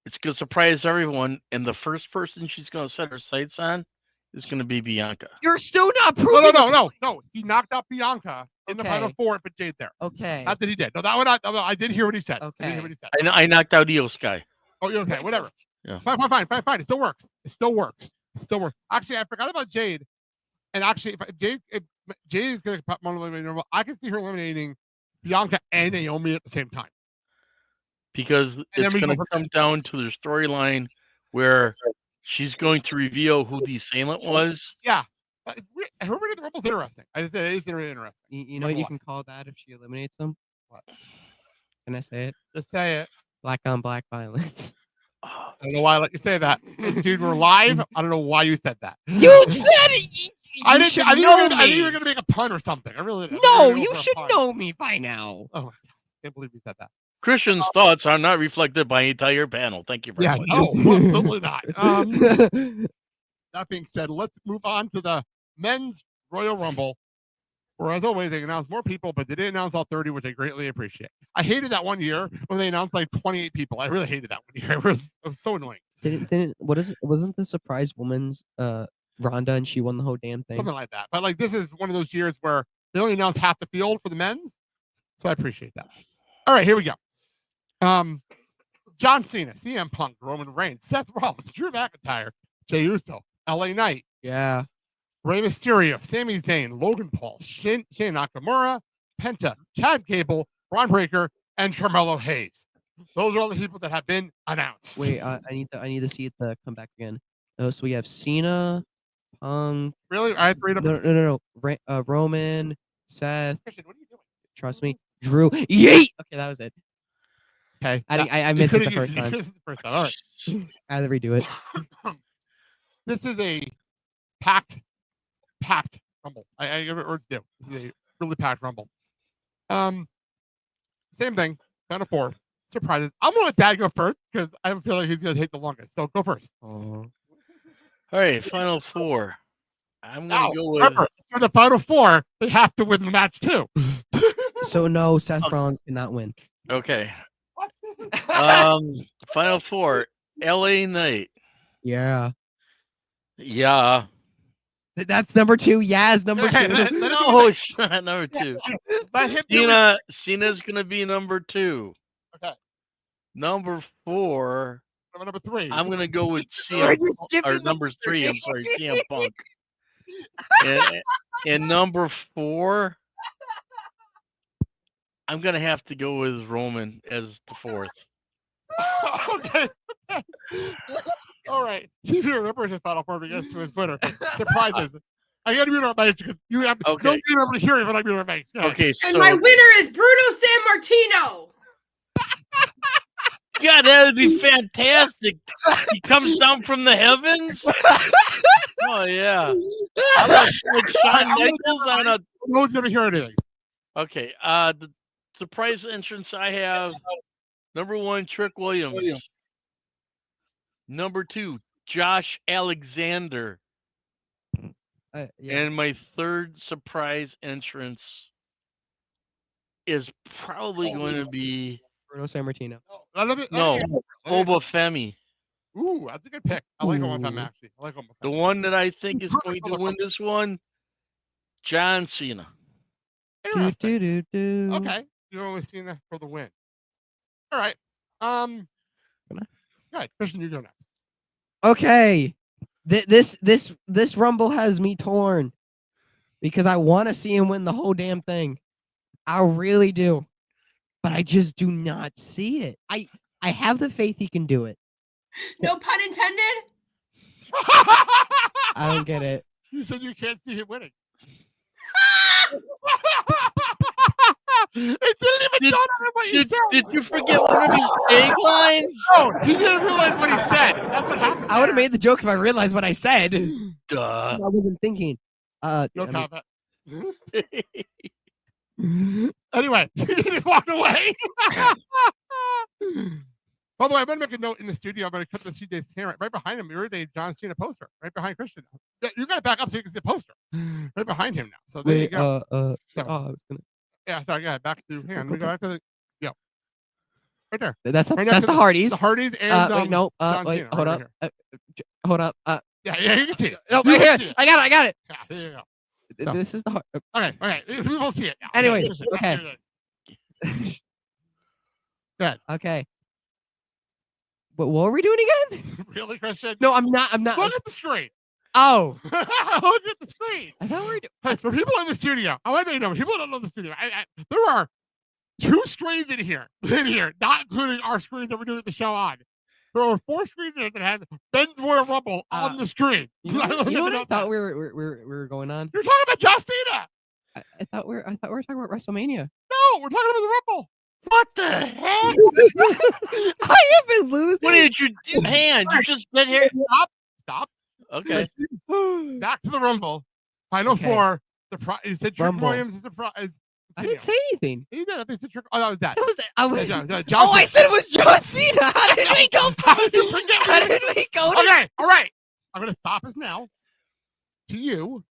Speaker 5: It's going to surprise everyone, and the first person she's going to set her sights on is going to be Bianca.
Speaker 4: You're still not proving.
Speaker 3: No. He knocked out Bianca in the final four and put Jade there.
Speaker 4: Okay.
Speaker 3: Not that he did. No, that one I did hear what he said.
Speaker 4: Okay.
Speaker 3: I did hear what he said.
Speaker 5: I knocked out Io Sky.
Speaker 3: Oh, okay, whatever.
Speaker 5: Yeah.
Speaker 3: Fine. It still works. Actually, I forgot about Jade. And actually, if Jade is going to pop eliminate, I can see her eliminating Bianca and Naomi at the same time.
Speaker 5: Because it's going to come down to their storyline where she's going to reveal who the assailant was.
Speaker 3: Yeah. Her winning the Rumble's interesting. I said it is really interesting.
Speaker 4: You know what you can call that if she eliminates them?
Speaker 3: What?
Speaker 4: Can I say it?
Speaker 3: Just say it.
Speaker 4: Black on black violence.
Speaker 3: I don't know why I let you say that. Dude, we're live. I don't know why you said that.
Speaker 4: You said it. I think
Speaker 3: you were going to make a pun or something. I really didn't.
Speaker 4: No, you should know me by now.
Speaker 3: Oh, I can't believe you said that.
Speaker 5: Christian's thoughts are not reflected by the entire panel. Thank you very much.
Speaker 3: No, absolutely not. That being said, let's move on to the men's Royal Rumble, where, as always, they announced more people, but they didn't announce all 30, which I greatly appreciate. I hated that one year when they announced like 28 people. I really hated that one year. It was so annoying.
Speaker 4: Wasn't the surprise woman's Rhonda, and she won the whole damn thing?
Speaker 3: Something like that. But like this is one of those years where they only announced half the field for the men's, So I appreciate that. All right, here we go. John Cena, CM Punk, Roman Reigns, Seth Rollins, Drew McIntyre, Jey Uso, LA Knight,
Speaker 4: Yeah.
Speaker 3: Rey Mysterio, Sami Zayn, Logan Paul, Shane Nakamura, Penta, Chad Gable, Braun Breaker, and Carmelo Hayes. Those are all the people that have been announced.
Speaker 4: Wait, I need to see it come back again. Oh, so we have Cena, Punk.
Speaker 3: Really? I had three of them.
Speaker 4: No. Roman, Seth.
Speaker 3: Christian, what are you doing?
Speaker 4: Trust me, Drew. Yeet. Okay, that was it.
Speaker 3: Okay.
Speaker 4: I missed it the first time.
Speaker 3: This is the first time. All right.
Speaker 4: I had to redo it.
Speaker 3: This is a packed rumble. I give it words due. This is a really packed rumble. Same thing. Kind of 4 surprises. I'm gonna let Dad go first because I have a feeling he's gonna take the longest. So go first.
Speaker 5: All right, final 4. I'm gonna
Speaker 3: Now,
Speaker 5: go with.
Speaker 3: remember, for the final 4, they have to win the match too.
Speaker 4: So no, Seth Rollins cannot win.
Speaker 5: Okay. Final 4. LA Knight.
Speaker 4: Yeah.
Speaker 5: Yeah.
Speaker 4: That's number 2. Yaz, number 2.
Speaker 5: No, it's not number 2.
Speaker 3: Let him do it.
Speaker 5: Cena's gonna be number 2.
Speaker 3: Okay.
Speaker 5: Number 4.
Speaker 3: Number 3.
Speaker 5: I'm gonna go with
Speaker 4: We're
Speaker 5: CM.
Speaker 4: just skipping
Speaker 5: Or number 3. I'm sorry, CM Punk. And number 4, I'm gonna have to go with Roman as the 4th.
Speaker 3: Okay. All right. See if you remember his final 4 because to his Twitter. Surprises. I got to mute our mics because you have to.
Speaker 5: Okay.
Speaker 3: Don't be able to hear it when I mute our mics.
Speaker 5: Okay, so
Speaker 6: And my winner is Bruno San Martino.
Speaker 5: God, that would be fantastic. He comes down from the heavens. Oh yeah. How about like Shawn Michaels on a?
Speaker 3: No one's gonna hear anything.
Speaker 5: Okay. The surprise entrance I have. Number 1, Trick Williams. Number 2, Josh Alexander.
Speaker 4: Yeah.
Speaker 5: And my 3rd surprise entrance is probably going to be
Speaker 4: Bruno Sammartino.
Speaker 5: no Obafemi.
Speaker 3: Ooh, that's a good pick. I like Obafemi actually. I like Obafemi.
Speaker 5: The one that I think is going to win this one, John Cena.
Speaker 3: Interesting. Okay, you're only seeing that for the win. All right. Good. Christian, you go next.
Speaker 4: Okay. This Rumble has me torn because I want to see him win the whole damn thing. I really do. But I just do not see it. I have the faith he can do it.
Speaker 6: No pun intended.
Speaker 4: I don't get it.
Speaker 3: You said you can't see him winning. It didn't even dawn on him what you said.
Speaker 5: Did you forget one of his taglines?
Speaker 3: No, he didn't realize what he said. That's what happened.
Speaker 4: I would have made the joke if I realized what I said.
Speaker 5: Duh.
Speaker 4: I wasn't thinking.
Speaker 3: No comment. Anyway, he just walked away. By the way, I'm going to make a note in the studio. I'm going to cut the CJ's camera right behind him. You're the John Cena poster right behind Christian. Yeah, you got to back up so you can see the poster right behind him now. So there you go.
Speaker 4: I was gonna.
Speaker 3: Yeah, sorry. Yeah, back to him. We go back to the right there.
Speaker 4: That's
Speaker 3: Right
Speaker 4: that's the Hardys.
Speaker 3: The Hardys and
Speaker 4: wait, no.
Speaker 3: John
Speaker 4: Wait,
Speaker 3: Cena,
Speaker 4: hold
Speaker 3: right
Speaker 4: up. Hold up.
Speaker 3: Yeah, you can see it.
Speaker 4: No,
Speaker 3: You
Speaker 4: right
Speaker 3: can
Speaker 4: here.
Speaker 3: see it.
Speaker 4: I got it.
Speaker 3: Yeah, there you go.
Speaker 4: So. This is the hard.
Speaker 3: Okay. We will see it now.
Speaker 4: Anyway,
Speaker 3: okay. Good.
Speaker 4: Okay. But what were we doing again?
Speaker 3: Really, Christian?
Speaker 4: No, I'm not.
Speaker 3: Look at the screen.
Speaker 4: Oh.
Speaker 3: Look at the screen.
Speaker 4: I thought we were doing.
Speaker 3: Hey, for people in the studio, I want to make it known. People don't know the studio. There are 2 screens in here, not including our screens that we're doing the show on. There are 4 screens in here that has Ben's Royal Rumble on the screen.
Speaker 4: You know what I thought we were going on?
Speaker 3: You're talking about John Cena.
Speaker 4: I thought we were talking about WrestleMania.
Speaker 3: No, we're talking about the Rumble.
Speaker 5: What the heck?
Speaker 4: I haven't lose.
Speaker 5: What did you hand? You just get here.
Speaker 3: Stop.
Speaker 5: Okay.
Speaker 3: Back to the Rumble. Final 4. You said Trick
Speaker 4: Rumble.
Speaker 3: Williams is the prize.
Speaker 4: I didn't say anything.
Speaker 3: You did. I think it's Trick. Oh, that was that.
Speaker 4: That was
Speaker 3: John
Speaker 4: I said it was John Cena. How did we go?
Speaker 3: How did you forget?
Speaker 4: How did we go?
Speaker 3: Okay, all right. I'm gonna stop us now. To you,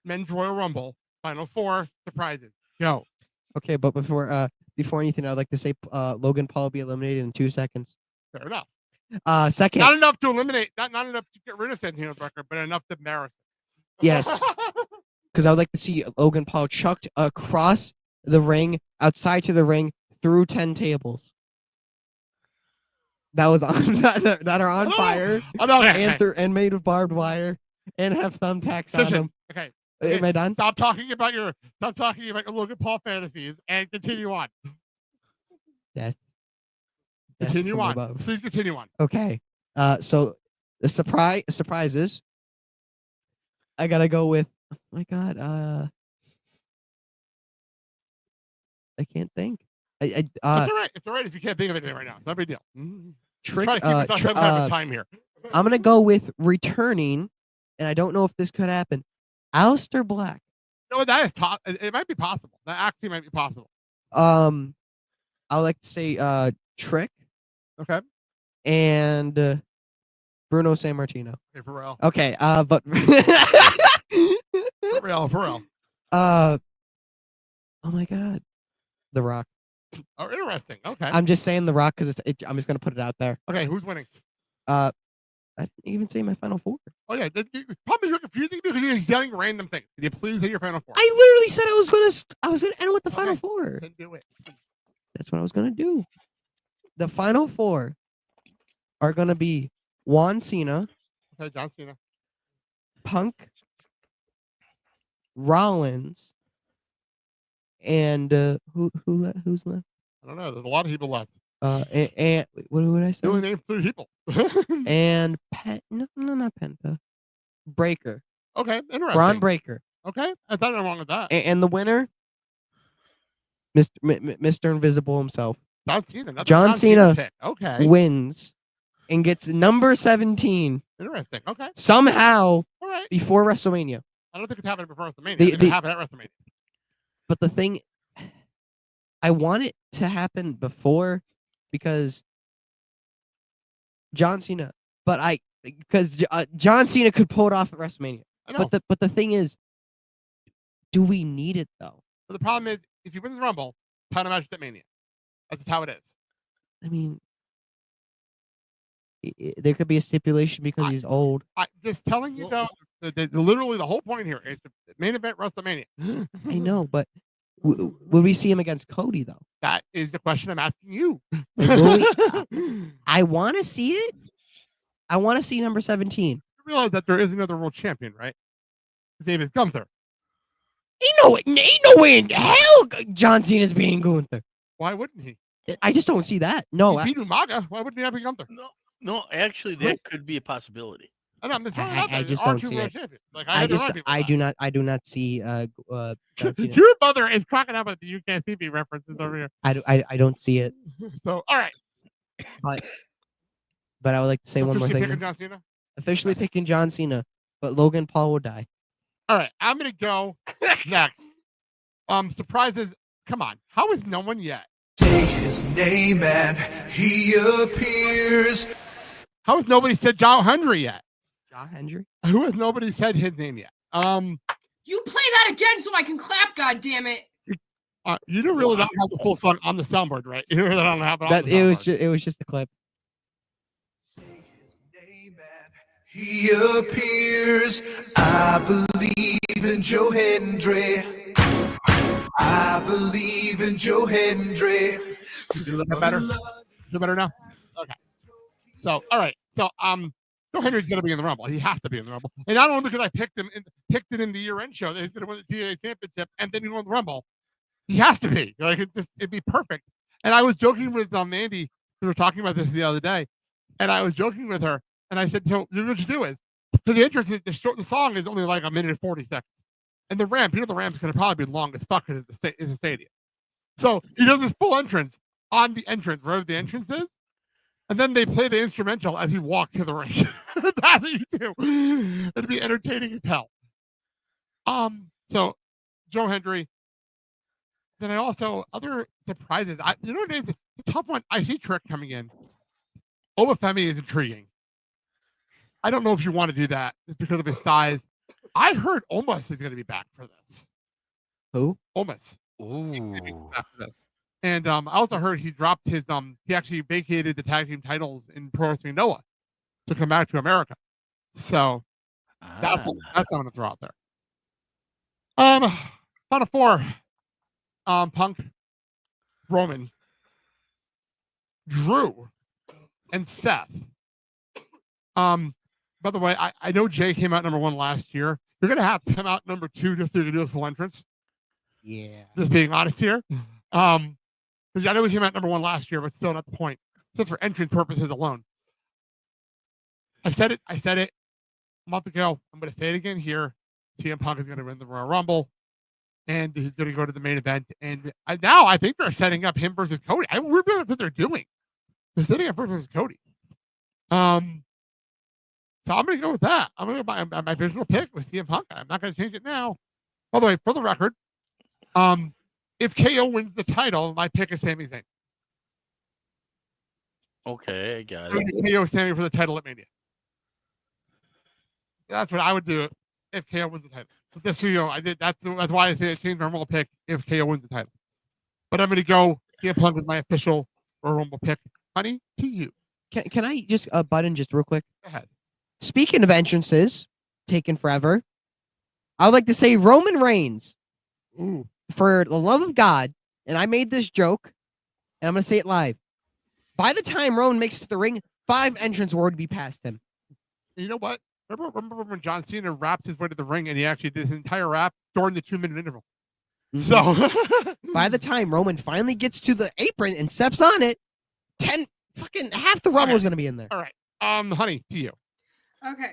Speaker 3: Men's Royal Rumble. Final 4 surprises. Go.
Speaker 4: Okay, but before anything, I'd like to say Logan Paul will be eliminated in 2 seconds.
Speaker 3: Fair enough.
Speaker 4: Second.
Speaker 3: Not enough to eliminate. Not enough to get rid of Santino's record, but enough to embarrass him.
Speaker 4: Yes. Because I would like to see Logan Paul chucked across the ring, outside to the ring, through 10 tables. That was on that are on fire and made of barbed wire and have thumbtacks on them.
Speaker 3: Okay.
Speaker 4: Am I done?
Speaker 3: Stop talking about your Logan Paul fantasies and continue on.
Speaker 4: Death.
Speaker 3: Continue
Speaker 4: from
Speaker 3: on.
Speaker 4: above.
Speaker 3: Please continue on.
Speaker 4: Okay. So the surprises. I gotta go with. Oh my God. I can't think.
Speaker 3: It's all right. It's all right if you can't think of anything right now. It's not a big deal.
Speaker 4: Trick.
Speaker 3: Try to keep myself some kind of time here.
Speaker 4: I'm gonna go with returning, and I don't know if this could happen. Aleister Black.
Speaker 3: No, that is it might be possible. That actually might be possible.
Speaker 4: I would like to say Trick.
Speaker 3: Okay.
Speaker 4: And Bruno Sammartino.
Speaker 3: Okay, for real.
Speaker 4: Okay, but
Speaker 3: For real.
Speaker 4: Oh my God, The Rock.
Speaker 3: Oh, interesting. Okay.
Speaker 4: I'm just saying The Rock because I'm just gonna put it out there.
Speaker 3: Okay, who's winning?
Speaker 4: I didn't even say my final four.
Speaker 3: Oh yeah, the problem is you're confusing me because you're yelling random things. Can you please say your final four?
Speaker 4: I literally said I was gonna end with the final four.
Speaker 3: Then do it.
Speaker 4: That's what I was gonna do. The final four are gonna be Juan Cena.
Speaker 3: Okay, John Cena.
Speaker 4: Punk, Rollins, and who's left?
Speaker 3: I don't know. There's a lot of people left.
Speaker 4: And what would I say?
Speaker 3: You only named 3 people.
Speaker 4: And no, not Penta. Breaker.
Speaker 3: Okay, interesting.
Speaker 4: Braun Breaker.
Speaker 3: Okay, I thought nothing wrong with that.
Speaker 4: And the winner, Mr. Invisible himself.
Speaker 3: John Cena. That's
Speaker 4: John Cena
Speaker 3: pick. Okay.
Speaker 4: wins and gets number 17
Speaker 3: Interesting. Okay.
Speaker 4: somehow
Speaker 3: All right.
Speaker 4: before WrestleMania.
Speaker 3: I don't think it's happening before WrestleMania. I think it happened at WrestleMania.
Speaker 4: But the thing, I want it to happen before because John Cena. Because John Cena could pull it off at WrestleMania.
Speaker 3: I know.
Speaker 4: But the thing is, do we need it though?
Speaker 3: But the problem is, if you win the Rumble, title match at Mania. That's just how it is.
Speaker 4: I mean, there could be a stipulation because he's old.
Speaker 3: I just telling you though, literally the whole point here is the main event WrestleMania.
Speaker 4: I know, but will we see him against Cody though?
Speaker 3: That is the question I'm asking you.
Speaker 4: I want to see it. I want to see number 17.
Speaker 3: You realize that there is another world champion, right? His name is Gunther.
Speaker 4: Ain't no way in hell John Cena's beating Gunther.
Speaker 3: Why wouldn't he?
Speaker 4: I just don't see that. No,
Speaker 3: he beat Umaga. Why wouldn't he have beat Gunther?
Speaker 5: No, actually, that could be a possibility.
Speaker 4: I just don't see it.
Speaker 3: Like,
Speaker 4: I do not see John Cena.
Speaker 3: Your mother is cracking up at the UKCB references over here.
Speaker 4: I don't see it.
Speaker 3: So all right.
Speaker 4: But I would like to say one more thing.
Speaker 3: John Cena?
Speaker 4: Officially picking John Cena, but Logan Paul will die.
Speaker 3: All right, I'm gonna go next. Surprises. Come on, how is no one yet?
Speaker 9: Say his name and he appears.
Speaker 3: How has nobody said John Hendry yet?
Speaker 4: John Hendry?
Speaker 3: Who has nobody said his name yet?
Speaker 6: You play that again so I can clap. God damn it!
Speaker 3: You don't really not have the full song on the soundboard, right? You really don't have it. On the soundboard.
Speaker 4: It was just a clip.
Speaker 9: Say his name and he appears. I believe in Joe Hendry. I believe in Joe Hendry.
Speaker 3: Is it better? Is it better now? Okay. So, all right. So, Joe Hendry's going to be in the Rumble. He has to be in the Rumble. And not only because I picked it in the year-end show that he's going to win the TNA Championship and then he won the Rumble. He has to be. Like, it'd be perfect. And I was joking with Mandy. We were talking about this the other day. And I was joking with her. And I said, so what you do is, because the interest is, the song is only like 1 minute and 40 seconds. And the ramp, the ramp's going to probably be long as fuck because it's a stadium. So he does this full entrance on the entrance, wherever the entrance is. And then they play the instrumental as he walks to the ring. That's what you do. It'd be entertaining as hell. So Joe Hendry. Then I also, other surprises. You know what it is? The tough one. I see Trick coming in. Obafemi is intriguing. I don't know if you want to do that just because of his size. I heard Omos is going to be back for this.
Speaker 4: Who?
Speaker 3: Omos.
Speaker 5: Ooh.
Speaker 3: Back for this. And I also heard he dropped his he actually vacated the tag team titles in Pro Wrestling Noah to come back to America. So that's what I'm going to throw out there. Final four. Punk, Roman, Drew, and Seth. By the way, I know Jay came out number 1 last year. You're gonna have to come out number 2 just so you can do this full entrance.
Speaker 4: Yeah.
Speaker 3: Just being honest here. Because I know he came out number 1 last year, but still not the point. Just for entrance purposes alone. I said it a month ago. I'm gonna say it again here. CM Punk is gonna win the Royal Rumble, and he's gonna go to the main event. And now I think they're setting up him versus Cody. We're doing what they're doing. They're setting up versus Cody. So I'm going to go with that. I'm going to go my original pick with CM Punk. I'm not going to change it now. By the way, for the record, if KO wins the title, my pick is Sami Zayn.
Speaker 5: Okay, I got it.
Speaker 3: KO Sami for the title at Mania. That's what I would do if KO wins the title. So this video, I did. That's why I say I changed my Rumble pick if KO wins the title. But I'm going to go CM Punk with my official Royal Rumble pick. Honey, to you.
Speaker 4: Can I just button just real quick?
Speaker 3: Go ahead.
Speaker 4: Speaking of entrances, taking forever, I would like to say Roman Reigns.
Speaker 3: Ooh.
Speaker 4: For the love of God, and I made this joke, and I'm going to say it live. By the time Roman makes it to the ring, 5 entrants were to be past him.
Speaker 3: You know what? Remember when John Cena rapped his way to the ring and he actually did his entire rap during the 2-minute interval?
Speaker 4: Mm-hmm.
Speaker 3: So
Speaker 4: by the time Roman finally gets to the apron and steps on it, half the Rumble is going to be in there.
Speaker 3: All right. Honey, to you.
Speaker 6: Okay.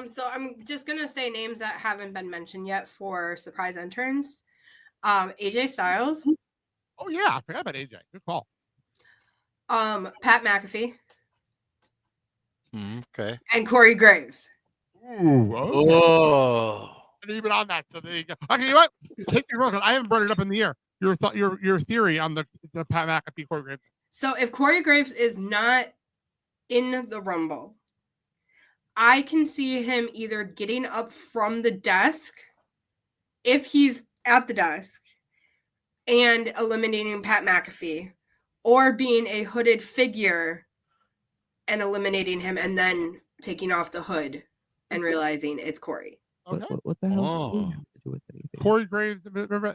Speaker 6: So I'm just gonna say names that haven't been mentioned yet for surprise entrance. AJ Styles.
Speaker 3: Oh yeah, I forgot about AJ. Good call.
Speaker 6: Pat McAfee.
Speaker 5: Okay.
Speaker 6: And Corey Graves.
Speaker 3: Ooh. Okay.
Speaker 5: Oh.
Speaker 3: And even on that, so there you go. Okay, you know what? Take your roll. I haven't brought it up in the air. Your theory on the Pat McAfee Corey Graves.
Speaker 6: So if Corey Graves is not in the Rumble, I can see him either getting up from the desk, if he's at the desk, and eliminating Pat McAfee, or being a hooded figure and eliminating him and then taking off the hood and realizing it's Corey.
Speaker 3: Okay.
Speaker 4: What the hell does that have to do with anything?
Speaker 3: Corey Graves, remember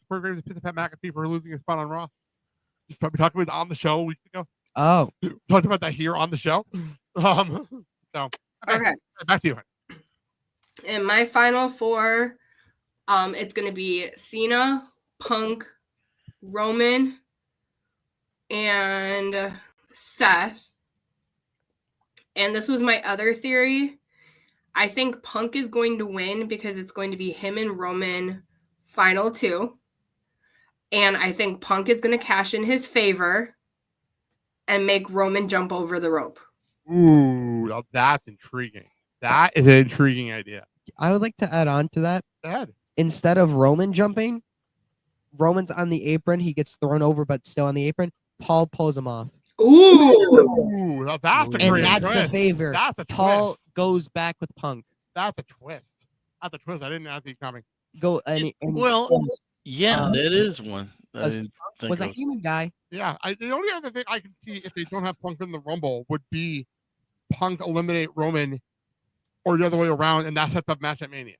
Speaker 3: Corey Graves pissed Pat McAfee for losing his spot on Raw? He's probably talking about it on the show a week ago.
Speaker 4: Oh.
Speaker 3: Talked about that here on the show. So okay. Back to you.
Speaker 6: And my final 4, it's going to be Cena, Punk, Roman, and Seth. And this was my other theory. I think Punk is going to win because it's going to be him and Roman final 2. And I think Punk is going to cash in his favor and make Roman jump over the rope.
Speaker 3: Ooh, now that's intriguing. That is an intriguing idea.
Speaker 4: I would like to add on to that.
Speaker 3: Go ahead.
Speaker 4: Instead of Roman jumping, Roman's on the apron. He gets thrown over, but still on the apron. Paul pulls him off.
Speaker 6: Ooh,
Speaker 3: now that's a
Speaker 4: and
Speaker 3: great
Speaker 4: that's
Speaker 3: twist.
Speaker 4: the favor.
Speaker 3: That's a
Speaker 4: Paul
Speaker 3: twist.
Speaker 4: goes back with Punk.
Speaker 3: That's a twist. That's a twist. I didn't know that coming.
Speaker 4: Go
Speaker 5: Yeah, that is one.
Speaker 4: Was a human guy.
Speaker 3: Yeah, the only other thing I can see if they don't have Punk in the Rumble would be Punk eliminate Roman, or the other way around, and that sets up match at Mania.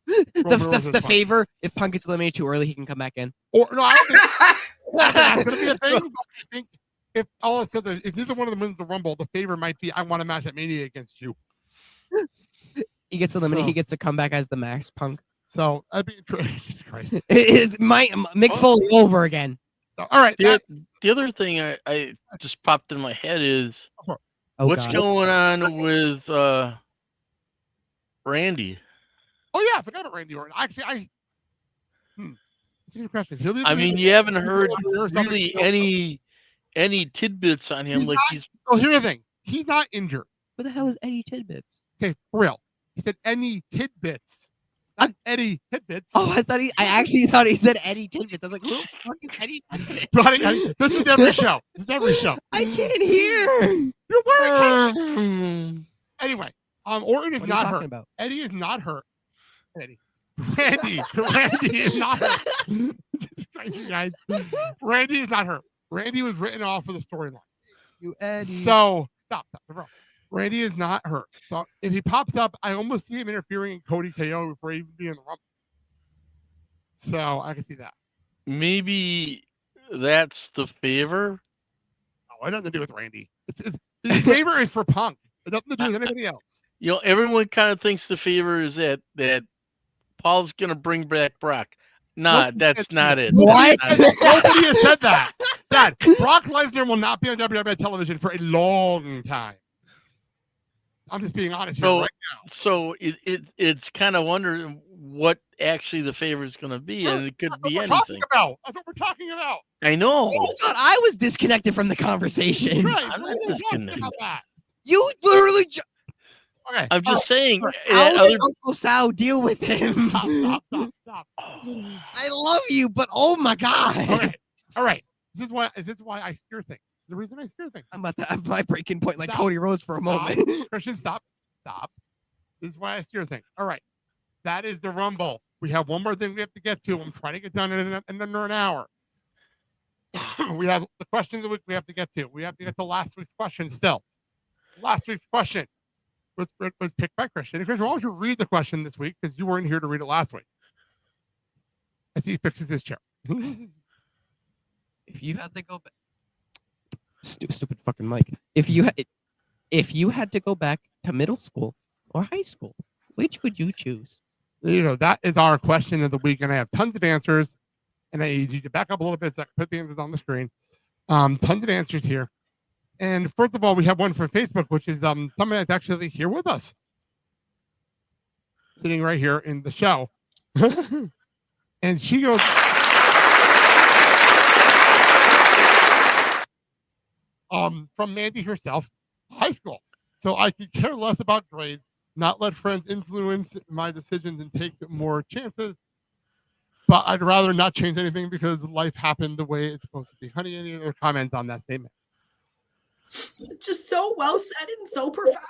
Speaker 4: the favor, if Punk gets eliminated too early, he can come back in.
Speaker 3: Or no, I don't think that's going to be a thing. I think if all of a sudden, if neither one of them wins the Rumble, the favor might be I want a match at Mania against you.
Speaker 4: He gets eliminated.
Speaker 3: So-
Speaker 4: He gets to come back as the Max Punk.
Speaker 3: So that'd be Jesus Christ.
Speaker 4: It's Mick Foley over again.
Speaker 3: So, all right.
Speaker 5: The other thing I just popped in my head is what's going on with Randy?
Speaker 3: Oh yeah, I forgot about Randy Orton. Actually, that's a good question.
Speaker 5: I mean, you haven't heard really any tidbits on him. He's.
Speaker 3: Oh, here's the thing. He's not injured.
Speaker 4: What the hell is Eddie Tidbits?
Speaker 3: Okay, for real. He said any tidbits. Not Eddie Tidbits.
Speaker 4: Oh, I actually thought he said Eddie Tidbits. I was like, who the fuck is Eddie Tidbits?
Speaker 3: This is every show. This is every show.
Speaker 4: I can't hear.
Speaker 3: You're wearing Anyway, Orton is
Speaker 4: What are you
Speaker 3: not
Speaker 4: talking
Speaker 3: hurt.
Speaker 4: about?
Speaker 3: Eddie is not hurt. Randy is not hurt. Jesus Christ, you guys. Randy is not hurt. Randy was written off for the storyline.
Speaker 4: You Eddie.
Speaker 3: So stop, bro. Randy is not hurt. So if he pops up, I almost see him interfering in Cody KO before he even be in the Rumble. So I can see that.
Speaker 5: Maybe that's the favor.
Speaker 3: Oh, it nothing to do with Randy. The favor is for Punk. It nothing to do with anybody else.
Speaker 5: Everyone kind of thinks the favor is that Paul's gonna bring back Brock. Nah, that's not it.
Speaker 4: What?
Speaker 5: That's not it.
Speaker 3: Nobody has said that. Dad, Brock Lesnar will not be on WWE television for a long time. I'm just being honest here right now.
Speaker 5: So it's kind of wondering what actually the favor is going to be, and it could be anything.
Speaker 3: That's what we're talking about.
Speaker 5: I know.
Speaker 4: I thought I was disconnected from the conversation.
Speaker 3: Right.
Speaker 5: I'm
Speaker 3: We're
Speaker 5: not
Speaker 3: talking
Speaker 5: disconnected.
Speaker 3: about that.
Speaker 4: You literally.
Speaker 3: Okay.
Speaker 5: I'm just saying.
Speaker 4: How
Speaker 5: other-
Speaker 4: did Uncle Sal deal with him?
Speaker 3: Stop.
Speaker 4: I love you, but oh my god!
Speaker 3: All right. This is why I steer things. This is the reason I steer things.
Speaker 4: I'm about to have my breaking point like
Speaker 3: Stop.
Speaker 4: Cody Rhodes for a moment.
Speaker 3: Christian, stop. This is why I steer things. All right. That is the Rumble. We have one more thing we have to get to. I'm trying to get done in under an hour. We have the questions that we have to get to. We have to get to last week's question still. Last week's question was picked by Christian. And Christian, why don't you read the question this week? Because you weren't here to read it last week. As he fixes his chair.
Speaker 4: If you had to go back, stupid fucking mic. If you had to go back to middle school or high school, which would you choose?
Speaker 3: That is our question of the week, and I have tons of answers. And I need you to back up a little bit so I can put the answers on the screen. Tons of answers here. And first of all, we have one from Facebook, which is somebody that's actually here with us, sitting right here in the show. And she goes, from Mandy herself, high school. So I could care less about grades, not let friends influence my decisions and take more chances. But I'd rather not change anything because life happened the way it's supposed to be. Honey, any other comments on that statement?
Speaker 6: Just so well said and so profound.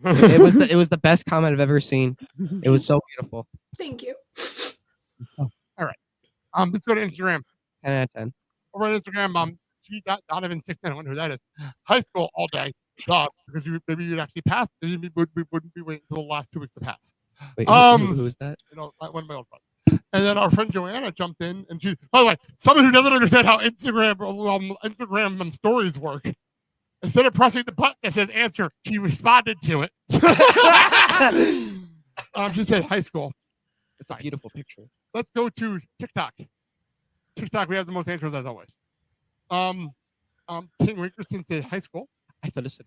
Speaker 4: It was the best comment I've ever seen. It was so beautiful.
Speaker 6: Thank you.
Speaker 3: All right. Let's go to Instagram.
Speaker 4: 10 out of 10.
Speaker 3: Over on Instagram, she got Donovan 610. I wonder who that is. High school all day. Because maybe you'd actually pass. We wouldn't be waiting until the last 2 weeks to pass.
Speaker 4: Wait, who is that?
Speaker 3: One of my old friends. And then our friend Joanna jumped in, and she, by the way, someone who doesn't understand how Instagram stories work. Instead of pressing the button that says answer, she responded to it. She said high school.
Speaker 4: It's a beautiful picture.
Speaker 3: Let's go to TikTok. TikTok, we have the most answers as always. King Winkerson said high school.
Speaker 4: I thought it said.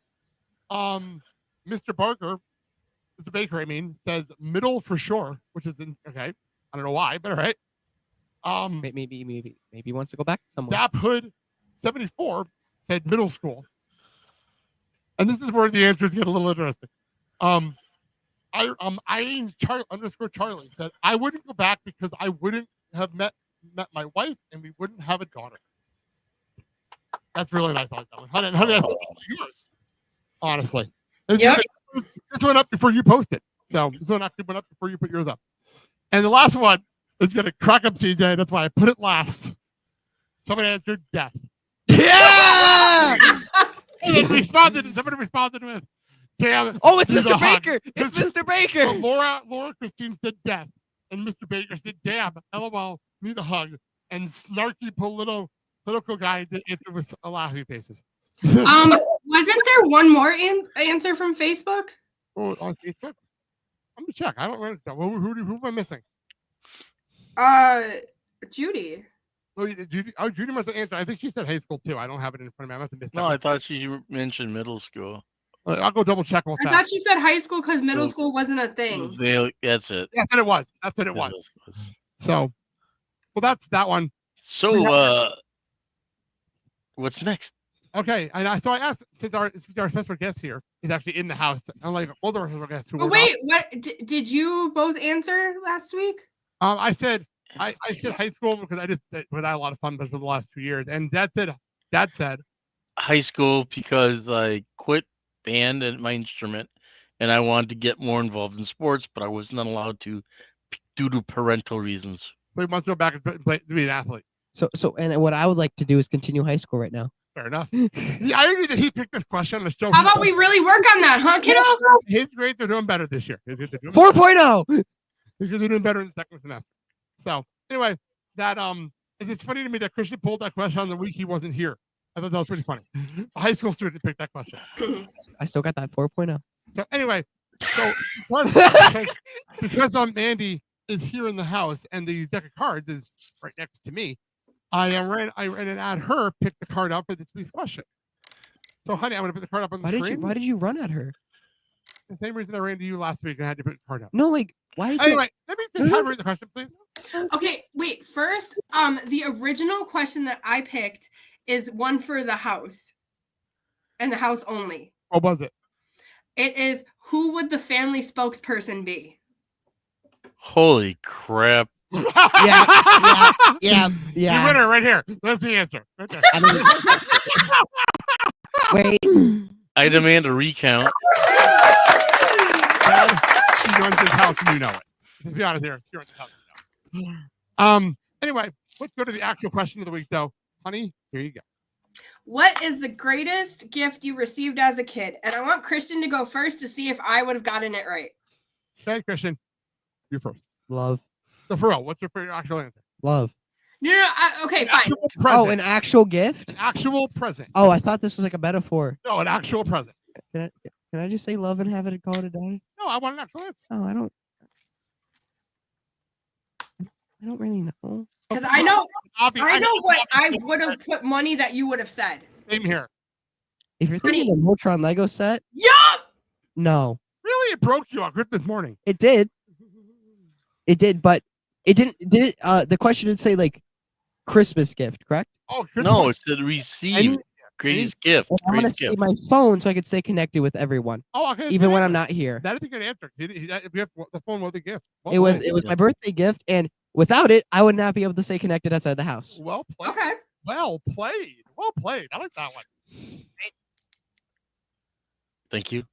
Speaker 3: Mr. Barker, the baker, says middle for sure, which is okay. I don't know why, but all right.
Speaker 4: Maybe he wants to go back somewhere.
Speaker 3: Saphood 74 said middle school. And this is where the answers get a little interesting. Irene _Charlie said, I wouldn't go back because I wouldn't have met my wife and we wouldn't have a daughter. That's really nice. I like that one. Honey, that's yours. Honestly.
Speaker 6: Yep.
Speaker 3: This went up before you posted. So this one actually went up before you put yours up. And the last one is going to crack up CJ. That's why I put it last. Somebody answered death.
Speaker 4: Yeah!
Speaker 3: Somebody responded with, damn.
Speaker 4: Oh, it's Mr. Baker. It's Mr. Baker.
Speaker 3: So Laura Christine said death. And Mr. Baker said, damn, LOL, need a hug. And snarky political guy did answer with a laughing faces.
Speaker 6: Wasn't there one more answer from Facebook?
Speaker 3: Oh, on Facebook? Let me check. I don't understand. Who am I missing?
Speaker 6: Judy.
Speaker 3: Oh, Judy must have answered. I think she said high school too. I don't have it in front of me. I must have missed that.
Speaker 5: No, I thought she mentioned middle school.
Speaker 3: I'll go double check.
Speaker 6: I thought she said high school because middle school wasn't a thing.
Speaker 5: That's it.
Speaker 3: That's what it was. That's what it was. So, well, that's that one.
Speaker 5: So, what's next?
Speaker 3: Okay, so I asked, since our special guest here is actually in the house, unlike both our special guests who were
Speaker 6: wait, what did you both answer last week?
Speaker 3: I said high school because I had a lot of fun for the last 2 years, and Dad said
Speaker 5: high school because I quit band and my instrument, and I wanted to get more involved in sports, but I was not allowed to due to parental reasons.
Speaker 3: So he wants to go back and be an athlete.
Speaker 4: So, and what I would like to do is continue high school right now.
Speaker 3: Fair enough. Yeah, I agree that he picked this question on the show.
Speaker 6: How about we really work on that, huh, kiddo?
Speaker 3: His grades are doing better this year.
Speaker 4: 4.0.
Speaker 3: Because they're doing better in the second semester. So anyway, that it's funny to me that Christian pulled that question on the week he wasn't here. I thought that was pretty funny. A high school student picked that question.
Speaker 4: I still got that 4.0.
Speaker 3: So anyway, so because Mandy is here in the house and the deck of cards is right next to me, I ran and had her pick the card up for this week's question. So honey, I'm gonna put the card up on the screen.
Speaker 4: Why did you run at her?
Speaker 3: The same reason I ran to you last week and I had to put the card up.
Speaker 4: No, like why?
Speaker 3: Anyway, let me just read the question, please.
Speaker 6: Okay, wait. First, the original question that I picked is one for the house, and the house only.
Speaker 3: What was it?
Speaker 6: It is, who would the family spokesperson be?
Speaker 5: Holy crap!
Speaker 4: Yeah.
Speaker 3: The winner right here. That's the answer. Right there.
Speaker 4: Wait.
Speaker 5: I demand a recount.
Speaker 3: Dad, she runs his house and you know it. Let's be honest here. She runs his house and you know it. Anyway, let's go to the actual question of the week, though. Honey, here you go.
Speaker 6: What is the greatest gift you received as a kid? And I want Christian to go first to see if I would have gotten it right.
Speaker 3: Okay, Christian, you're first.
Speaker 4: Love.
Speaker 3: So for real, what's your actual answer?
Speaker 4: Love.
Speaker 6: No, okay, fine.
Speaker 4: Oh, an actual gift?
Speaker 3: An actual present.
Speaker 4: Oh, I thought this was like a metaphor.
Speaker 3: No, an actual present.
Speaker 4: Can I just say love and have it call it a day?
Speaker 3: No, I want an actual answer.
Speaker 4: Oh, I don't really know.
Speaker 6: Because I know what I would have put money that you would have said.
Speaker 3: Same here.
Speaker 4: If you're thinking the Voltron Lego set,
Speaker 6: Yup!
Speaker 4: no.
Speaker 3: Really, it broke you on Christmas morning.
Speaker 4: It did. It did, but it didn't. Did it? The question did say like Christmas gift, correct?
Speaker 3: Oh,
Speaker 5: no, it said receive greatest gift.
Speaker 4: I'm gonna save my phone so I can stay connected with everyone.
Speaker 3: Oh, okay.
Speaker 4: Even when I'm not here.
Speaker 3: That is a good answer. The phone was a gift.
Speaker 4: It was my birthday gift, and without it, I would not be able to stay connected outside the house.
Speaker 3: Well played.
Speaker 6: Okay.
Speaker 3: Well played. Well played. I like that one.
Speaker 5: Thank you.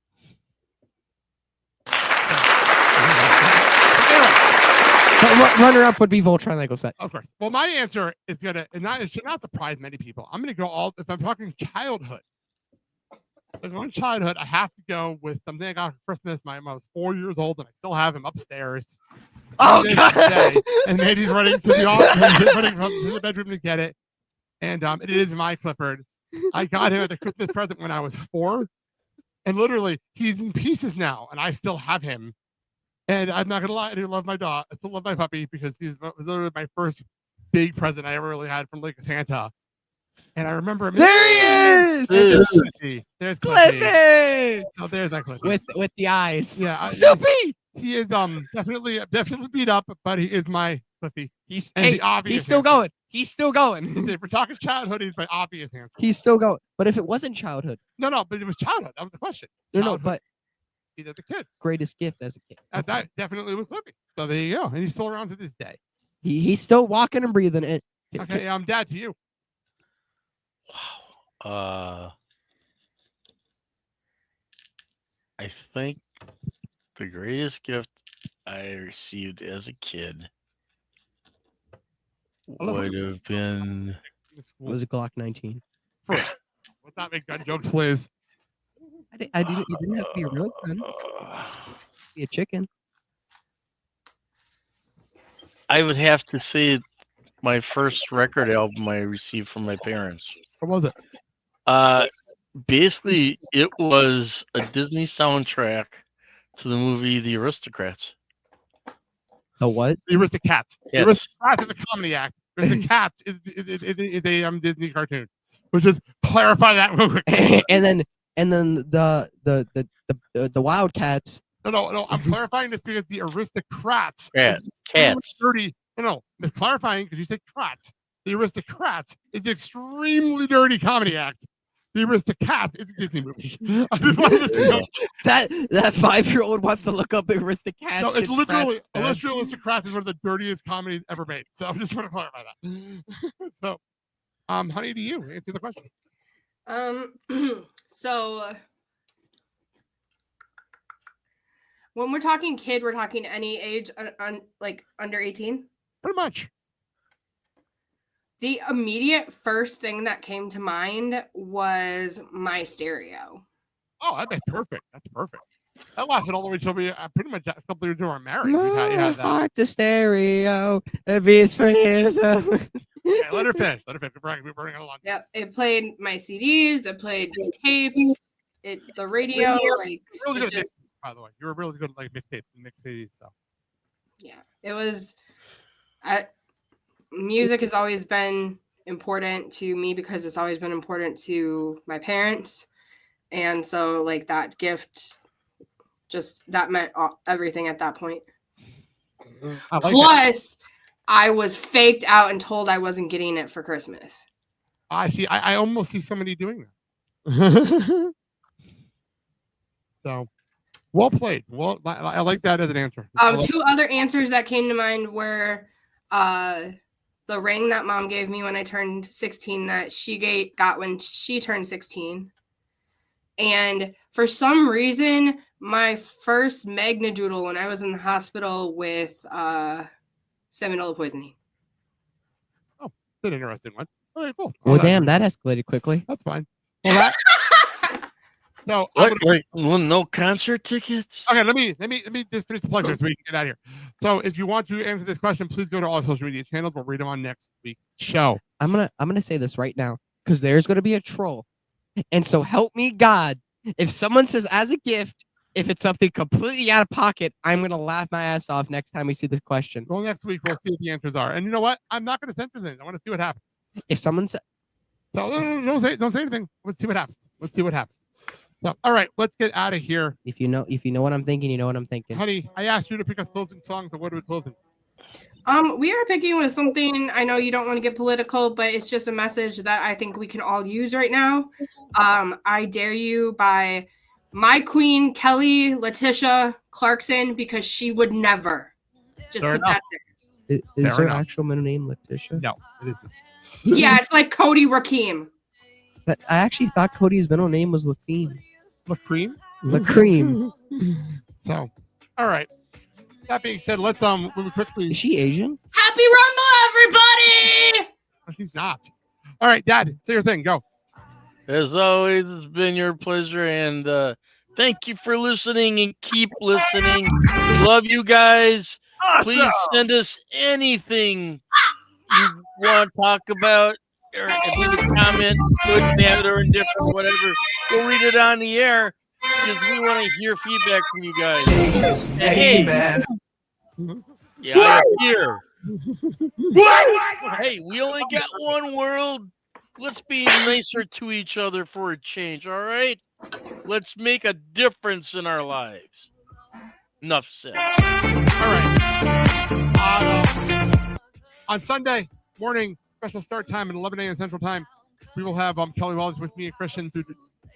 Speaker 4: But runner-up would be Voltron Lego set.
Speaker 3: Of course. Well, my answer is it should not surprise many people. I'm gonna go if I'm talking childhood. If I'm going childhood, I have to go with something I got for Christmas. I was 4 years old and I still have him upstairs.
Speaker 4: Oh God!
Speaker 3: And Mandy's running to the bedroom to get it. And it is my Clifford. I got him at the Christmas present when I was 4. And literally, he's in pieces now, and I still have him. And I'm not gonna lie, I do love my dog. I still love my puppy because was literally my first big present I ever really had from like Santa. And I remember
Speaker 4: there he is.
Speaker 3: There's
Speaker 4: Cliffy.
Speaker 3: So there's my Cliffy
Speaker 4: with the eyes.
Speaker 3: Yeah,
Speaker 4: Snoopy.
Speaker 3: He is definitely beat up, but he is my Cliffy.
Speaker 4: He's still going. He's still going.
Speaker 3: If we're talking childhood, he's my obvious answer.
Speaker 4: He's still going. But if it wasn't childhood,
Speaker 3: no, but it was childhood. That was the question.
Speaker 4: No, but
Speaker 3: he's a kid.
Speaker 4: Greatest gift as a kid.
Speaker 3: That definitely was Cliffy. So there you go, and he's still around to this day.
Speaker 4: He's still walking and breathing. It.
Speaker 3: Okay, Dad, to you.
Speaker 5: Wow. I think the greatest gift I received as a kid would have been.
Speaker 4: It was a Glock 19.
Speaker 3: Let's not make gun jokes, Liz.
Speaker 4: You didn't have to be a real gun. Be a chicken.
Speaker 5: I would have to say my first record album I received from my parents.
Speaker 3: What was it?
Speaker 5: Basically, it was a Disney soundtrack to the movie The Aristocrats.
Speaker 4: The what?
Speaker 3: The Aristocats.
Speaker 5: Yes.
Speaker 3: The Aristocats is a comedy act. Aristocats is a Disney cartoon. Let's just clarify that real quick.
Speaker 4: and then the Wildcats.
Speaker 3: No. I'm clarifying this because the Aristocrats.
Speaker 5: Cats.
Speaker 3: Dirty. No. I'm clarifying because you said crats. The Aristocrats is an extremely dirty comedy act. The Aristocats is a Disney movie. I just wanted to know.
Speaker 4: That 5-year-old wants to look up Aristocats.
Speaker 3: No, it's literally Aristocrats is one of the dirtiest comedies ever made. So I just want to clarify that. So, honey, do you answer the question?
Speaker 6: So when we're talking kid, we're talking any age like under 18?
Speaker 3: Pretty much.
Speaker 6: The immediate first thing that came to mind was my stereo.
Speaker 3: Oh, that's perfect. That's perfect. That lasted all the way till we pretty much a couple years into our marriage. You had that.
Speaker 4: Heart to stereo, it beats for years.
Speaker 3: Okay, let her finish. We're bringing it along.
Speaker 6: Yep, it played my CDs. It played tapes. The radio. Like
Speaker 3: Really
Speaker 6: it
Speaker 3: good at
Speaker 6: just,
Speaker 3: mixtapes, by the way. You were really good at like mixtapes and mix CDs stuff.
Speaker 6: yeah, it was. Music has always been important to me because it's always been important to my parents, and so like that gift, just that meant everything at that point. Plus, I was faked out and told I wasn't getting it for Christmas.
Speaker 3: I see. I almost see somebody doing that. So, well played. Well, I like that as an answer.
Speaker 6: Two other answers that came to mind were the ring that mom gave me when I turned 16 that she got when she turned 16. And for some reason, my first Magnadoodle when I was in the hospital with salmonella poisoning.
Speaker 3: Oh, that's an interesting one. All right, cool.
Speaker 4: Well, damn, that escalated quickly.
Speaker 3: That's fine. Well, that. No,
Speaker 5: no concert tickets.
Speaker 3: Okay, let me just finish the pleasure so we can get out of here. So, if you want to answer this question, please go to all social media channels. We'll read them on next week's show.
Speaker 4: I'm gonna say this right now because there's gonna be a troll, and so help me God, if someone says as a gift, if it's something completely out of pocket, I'm gonna laugh my ass off next time we see this question.
Speaker 3: Well, next week we'll see what the answers are, and you know what? I'm not gonna censor things. I want to see what happens.
Speaker 4: If someone says,
Speaker 3: so don't say anything. Let's see what happens. So, all right, let's get out of here.
Speaker 4: If you know what I'm thinking, you know what I'm thinking.
Speaker 3: Honey, I asked you to pick us closing songs, so what are we closing?
Speaker 6: We are picking with something. I know you don't want to get political, but it's just a message that I think we can all use right now. I Dare You by my queen, Kelly Letitia Clarkson, because she would never. Just
Speaker 3: Fair
Speaker 6: put
Speaker 3: enough.
Speaker 6: that there.
Speaker 4: Is her actual middle name Letitia?
Speaker 3: No, it isn't.
Speaker 6: Yeah, it's like Cody Rakeem.
Speaker 4: But I actually thought Cody's middle name was Lakeem.
Speaker 3: Lacream?
Speaker 4: Lacream.
Speaker 3: So, all right. That being said, let's really quickly.
Speaker 4: Is she Asian?
Speaker 6: Happy Rumble, everybody!
Speaker 3: Oh, she's not. All right, Dad, say your thing. Go.
Speaker 5: As always, it's been your pleasure, and thank you for listening and keep listening. We love you guys.
Speaker 9: Awesome.
Speaker 5: Please send us anything you want to talk about, or if you can comment, good, bad, or indifferent, whatever. We'll read it on the air because we want to hear feedback from you guys.
Speaker 9: Say his name, man.
Speaker 5: Yeah, I'm here. Hey, we only got one world. Let's be nicer to each other for a change, all right? Let's make a difference in our lives. Enough said.
Speaker 3: All right. On Sunday morning, special start time at 11 a.m. Central Time, we will have Kelly Wallace with me and Christian to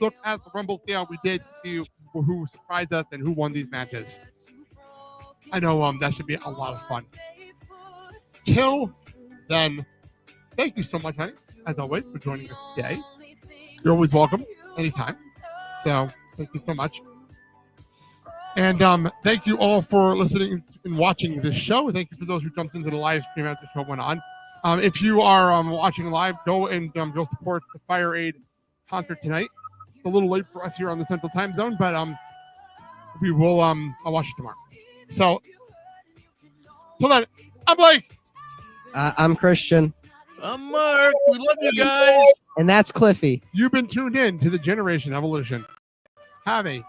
Speaker 3: look at the Rumble, see how we did, see who surprised us and who won these matches. I know that should be a lot of fun. Till then, thank you so much, honey, as always, for joining us today. You're always welcome anytime. So thank you so much. And thank you all for listening and watching this show. Thank you for those who jumped into the live stream as the show went on. If you are watching live, go and go support the Fire Aid concert tonight. It's a little late for us here on the Central Time Zone, but we will I'll watch it tomorrow. So till then, I'm Blake.
Speaker 4: I'm Christian.
Speaker 5: I'm Mark. We love you guys.
Speaker 4: And that's Cliffy.
Speaker 3: You've been tuned in to the Generation Evolution. Have a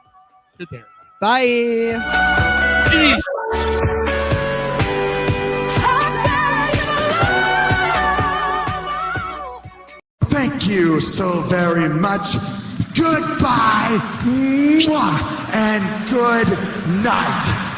Speaker 3: good day.
Speaker 4: Bye.
Speaker 5: Peace.
Speaker 9: Thank you so very much. Goodbye. Mwah, and good night.